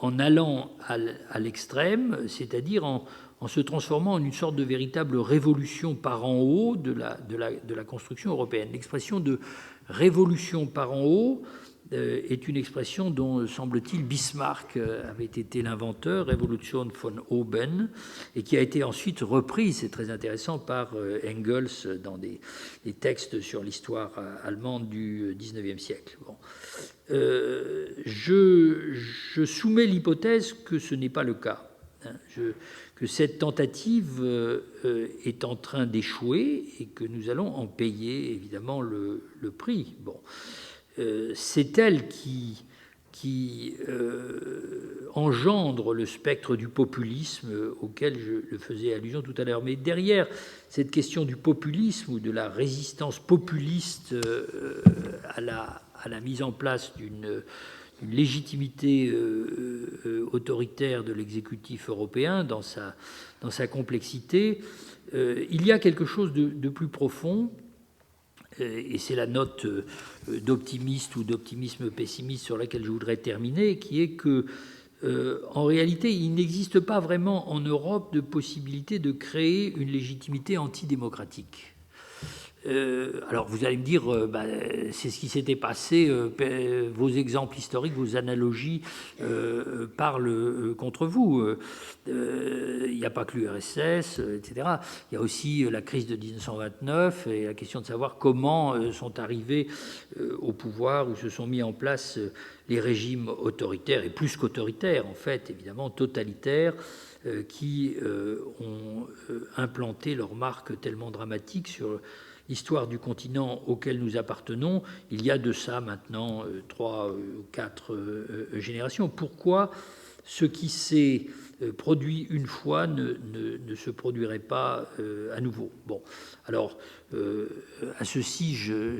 Speaker 2: en allant à l'extrême, c'est-à-dire en se transformant en une sorte de véritable révolution par en haut de la construction européenne. L'expression de révolution par en haut est une expression dont, semble-t-il, Bismarck avait été l'inventeur, Revolution von oben, et qui a été ensuite reprise, c'est très intéressant, par Engels dans des textes sur l'histoire allemande du XIXe siècle. Bon. Je soumets l'hypothèse que ce n'est pas le cas. Que cette tentative est en train d'échouer et que nous allons en payer évidemment le prix. Bon, c'est elle qui engendre le spectre du populisme auquel je faisais allusion tout à l'heure. Mais derrière cette question du populisme ou de la résistance populiste à la mise en place d'une légitimité autoritaire de l'exécutif européen dans sa complexité, il y a quelque chose de plus profond, et c'est la note d'optimiste ou d'optimisme pessimiste sur laquelle je voudrais terminer, qui est que en réalité, il n'existe pas vraiment en Europe de possibilité de créer une légitimité antidémocratique. Alors vous allez me dire, c'est ce qui s'était passé, vos exemples historiques, vos analogies parlent contre vous. Il n'y a pas que l'URSS, etc. Il y a aussi la crise de 1929 et la question de savoir comment sont arrivés au pouvoir ou se sont mis en place les régimes autoritaires, et plus qu'autoritaires en fait, évidemment totalitaires, qui ont implanté leur marque tellement dramatique sur l'histoire du continent auquel nous appartenons, il y a de ça maintenant 3 ou 4 générations. Pourquoi ce qui s'est produit une fois ne se produirait pas à nouveau? Bon, alors à ceci, je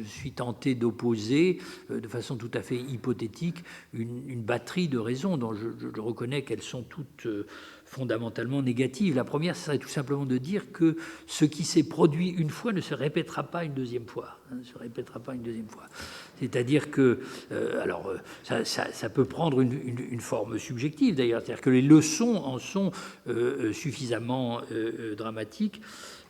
Speaker 2: suis tenté d'opposer de façon tout à fait hypothétique une batterie de raisons dont je reconnais qu'elles sont toutes fondamentalement négatives. La première, ce serait tout simplement de dire que ce qui s'est produit une fois ne se répétera pas une deuxième fois. C'est-à-dire que, ça peut prendre une forme subjective d'ailleurs, c'est-à-dire que les leçons en sont suffisamment dramatiques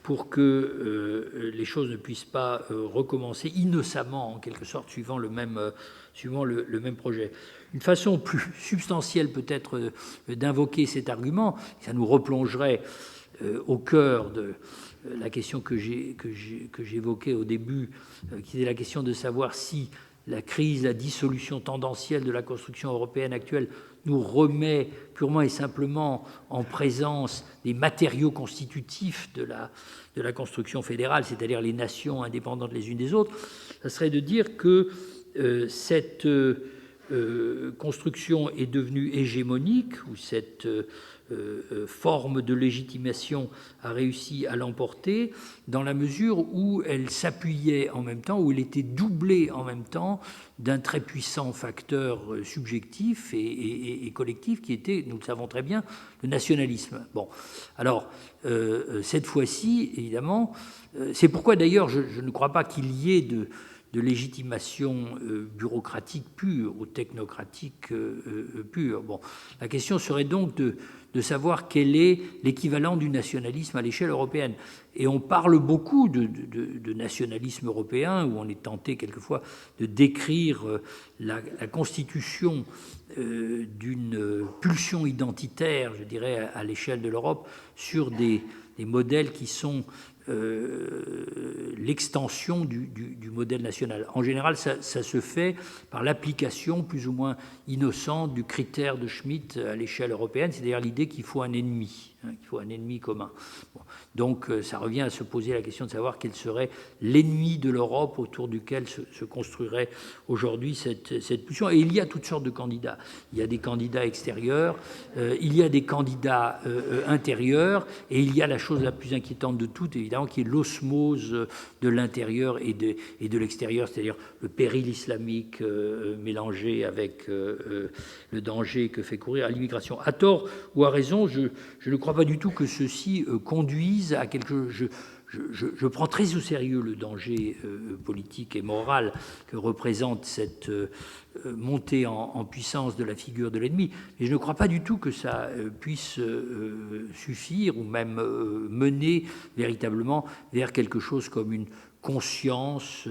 Speaker 2: pour que les choses ne puissent pas recommencer innocemment, en quelque sorte, suivant le même projet. Une façon plus substantielle peut-être d'invoquer cet argument, ça nous replongerait au cœur de la question que j'évoquais au début, qui est la question de savoir si la crise, la dissolution tendancielle de la construction européenne actuelle nous remet purement et simplement en présence des matériaux constitutifs de la construction fédérale, c'est-à-dire les nations indépendantes les unes des autres. Ça serait de dire que cette construction est devenue hégémonique, ou cette forme de légitimation a réussi à l'emporter, dans la mesure où elle s'appuyait en même temps, où elle était doublée en même temps d'un très puissant facteur subjectif et collectif qui était, nous le savons très bien, le nationalisme. Bon, alors, cette fois-ci, évidemment, c'est pourquoi d'ailleurs je ne crois pas qu'il y ait de légitimation bureaucratique pure ou technocratique pure. Bon, la question serait donc de savoir quel est l'équivalent du nationalisme à l'échelle européenne. Et on parle beaucoup de nationalisme européen, où on est tenté quelquefois de décrire la constitution d'une pulsion identitaire, je dirais, à l'échelle de l'Europe, sur des modèles qui sont l'extension du modèle national. En général, ça se fait par l'application plus ou moins innocente du critère de Schmitt à l'échelle européenne, c'est-à-dire l'idée qu'il faut un ennemi, qu'il faut un ennemi commun. Bon. Donc ça revient à se poser la question de savoir quel serait l'ennemi de l'Europe autour duquel se construirait aujourd'hui cette pulsion. Et il y a toutes sortes de candidats. Il y a des candidats extérieurs, il y a des candidats intérieurs, et il y a la chose la plus inquiétante de toutes, évidemment, qui est l'osmose de l'intérieur et de l'extérieur, c'est-à-dire le péril islamique mélangé avec le danger que fait courir à l'immigration. À tort ou à raison, je ne crois pas du tout que ceci conduise à quelque chose. Je prends très au sérieux le danger politique et moral que représente cette montée en puissance de la figure de l'ennemi, mais je ne crois pas du tout que ça puisse suffire ou même mener véritablement vers quelque chose comme une conscience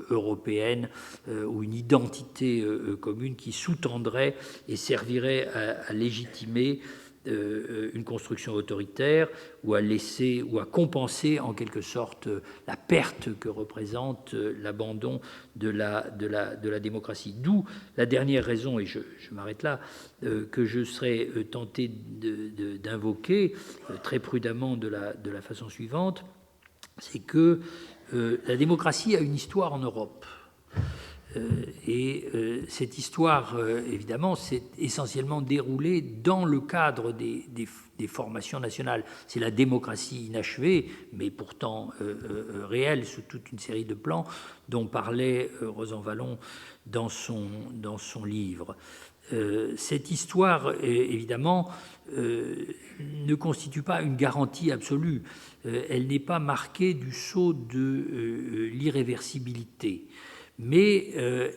Speaker 2: européenne ou une identité commune qui sous-tendrait et servirait à légitimer une construction autoritaire ou à laisser ou à compenser en quelque sorte la perte que représente l'abandon de la démocratie. D'où la dernière raison, et je m'arrête là, que je serais tenté d'invoquer très prudemment de la façon suivante, c'est que la démocratie a une histoire en Europe. Et cette histoire, évidemment, s'est essentiellement déroulée dans le cadre des formations nationales. C'est la démocratie inachevée, mais pourtant réelle sous toute une série de plans, dont parlait Rosan-Vallon dans son livre. Cette histoire, évidemment, ne constitue pas une garantie absolue. Elle n'est pas marquée du sceau de l'irréversibilité. Mais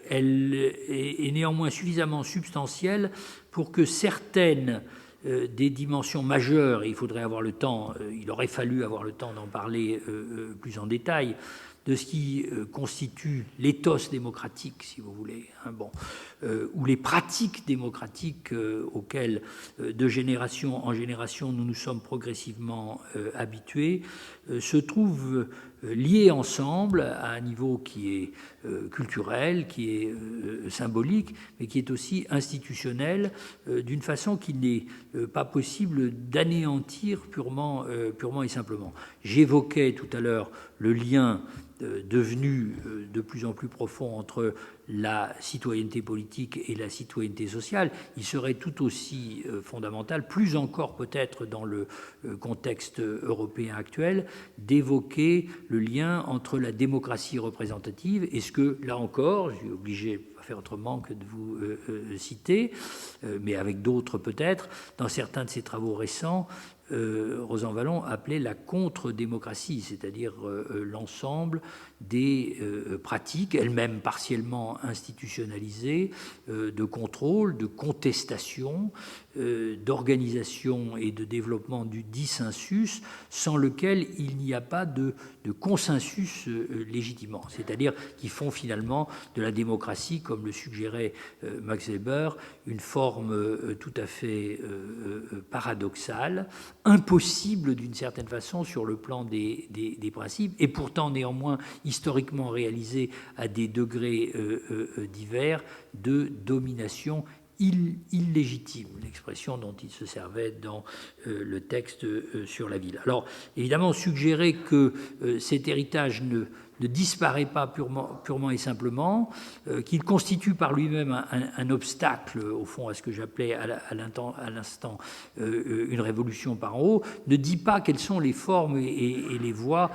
Speaker 2: elle est néanmoins suffisamment substantielle pour que certaines des dimensions majeures, et il faudrait avoir le temps, il aurait fallu avoir le temps d'en parler plus en détail, de ce qui constitue l'éthos démocratique, si vous voulez, ou les pratiques démocratiques auxquelles, de génération en génération, nous nous sommes progressivement habitués, se trouvent liés ensemble à un niveau qui est culturel, qui est symbolique, mais qui est aussi institutionnel, d'une façon qu'il n'est pas possible d'anéantir purement et simplement. J'évoquais tout à l'heure le lien devenu de plus en plus profond entre la citoyenneté politique et la citoyenneté sociale. Il serait tout aussi fondamental, plus encore peut-être dans le contexte européen actuel, d'évoquer le lien entre la démocratie représentative et ce que, là encore, je suis obligé, faire autrement que de vous citer, mais avec d'autres peut-être. Dans certains de ses travaux récents, Rosanvallon appelait la contre-démocratie, c'est-à-dire l'ensemble des pratiques, elles-mêmes partiellement institutionnalisées, de contrôle, de contestation, d'organisation et de développement du dissensus, sans lequel il n'y a pas de consensus légitimement, c'est-à-dire qui font finalement de la démocratie, comme le suggérait Max Weber, une forme tout à fait paradoxale, impossible d'une certaine façon sur le plan des principes, et pourtant néanmoins historiquement réalisée à des degrés divers de domination illégitime, l'expression dont il se servait dans le texte sur la ville. Alors, évidemment, suggérer que cet héritage ne disparaît pas purement et simplement, qu'il constitue par lui-même un obstacle, au fond, à ce que j'appelais à l'instant une révolution par en haut, ne dit pas quelles sont les formes et les voies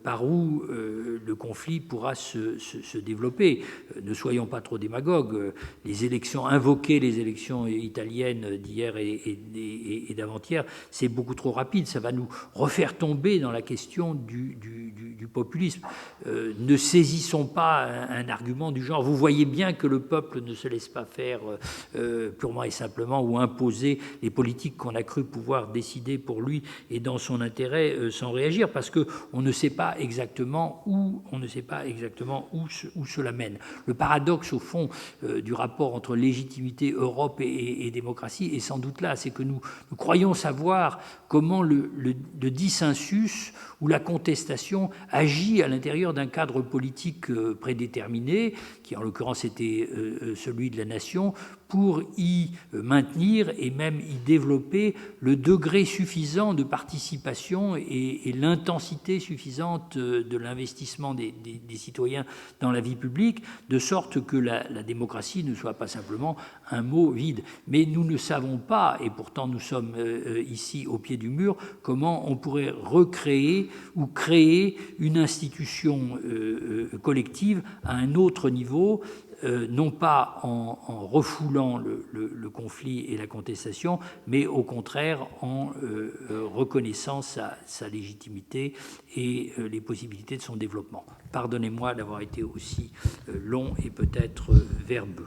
Speaker 2: par où le conflit pourra se développer. Ne soyons pas trop démagogues. Les élections invoquées, les élections italiennes d'hier et d'avant-hier, c'est beaucoup trop rapide. Ça va nous refaire tomber dans la question du populisme. Ne saisissons pas un argument du genre « vous voyez bien que le peuple ne se laisse pas faire purement et simplement ou imposer les politiques qu'on a cru pouvoir décider pour lui et dans son intérêt sans réagir » parce qu'on ne sait pas exactement où cela mène. Le paradoxe au fond du rapport entre légitimité, Europe et démocratie est sans doute là, c'est que nous croyons savoir comment le dissensus ou la contestation agit à l'intérieur d'un cadre politique prédéterminé, qui en l'occurrence était celui de la nation, pour y maintenir et même y développer le degré suffisant de participation et l'intensité suffisante de l'investissement des citoyens dans la vie publique, de sorte que la démocratie ne soit pas simplement un mot vide. Mais nous ne savons pas, et pourtant nous sommes ici au pied du mur, comment on pourrait recréer ou créer une institution collective à un autre niveau, non pas en refoulant le conflit et la contestation, mais au contraire en reconnaissant sa légitimité et les possibilités de son développement. Pardonnez-moi d'avoir été aussi long et peut-être verbeux.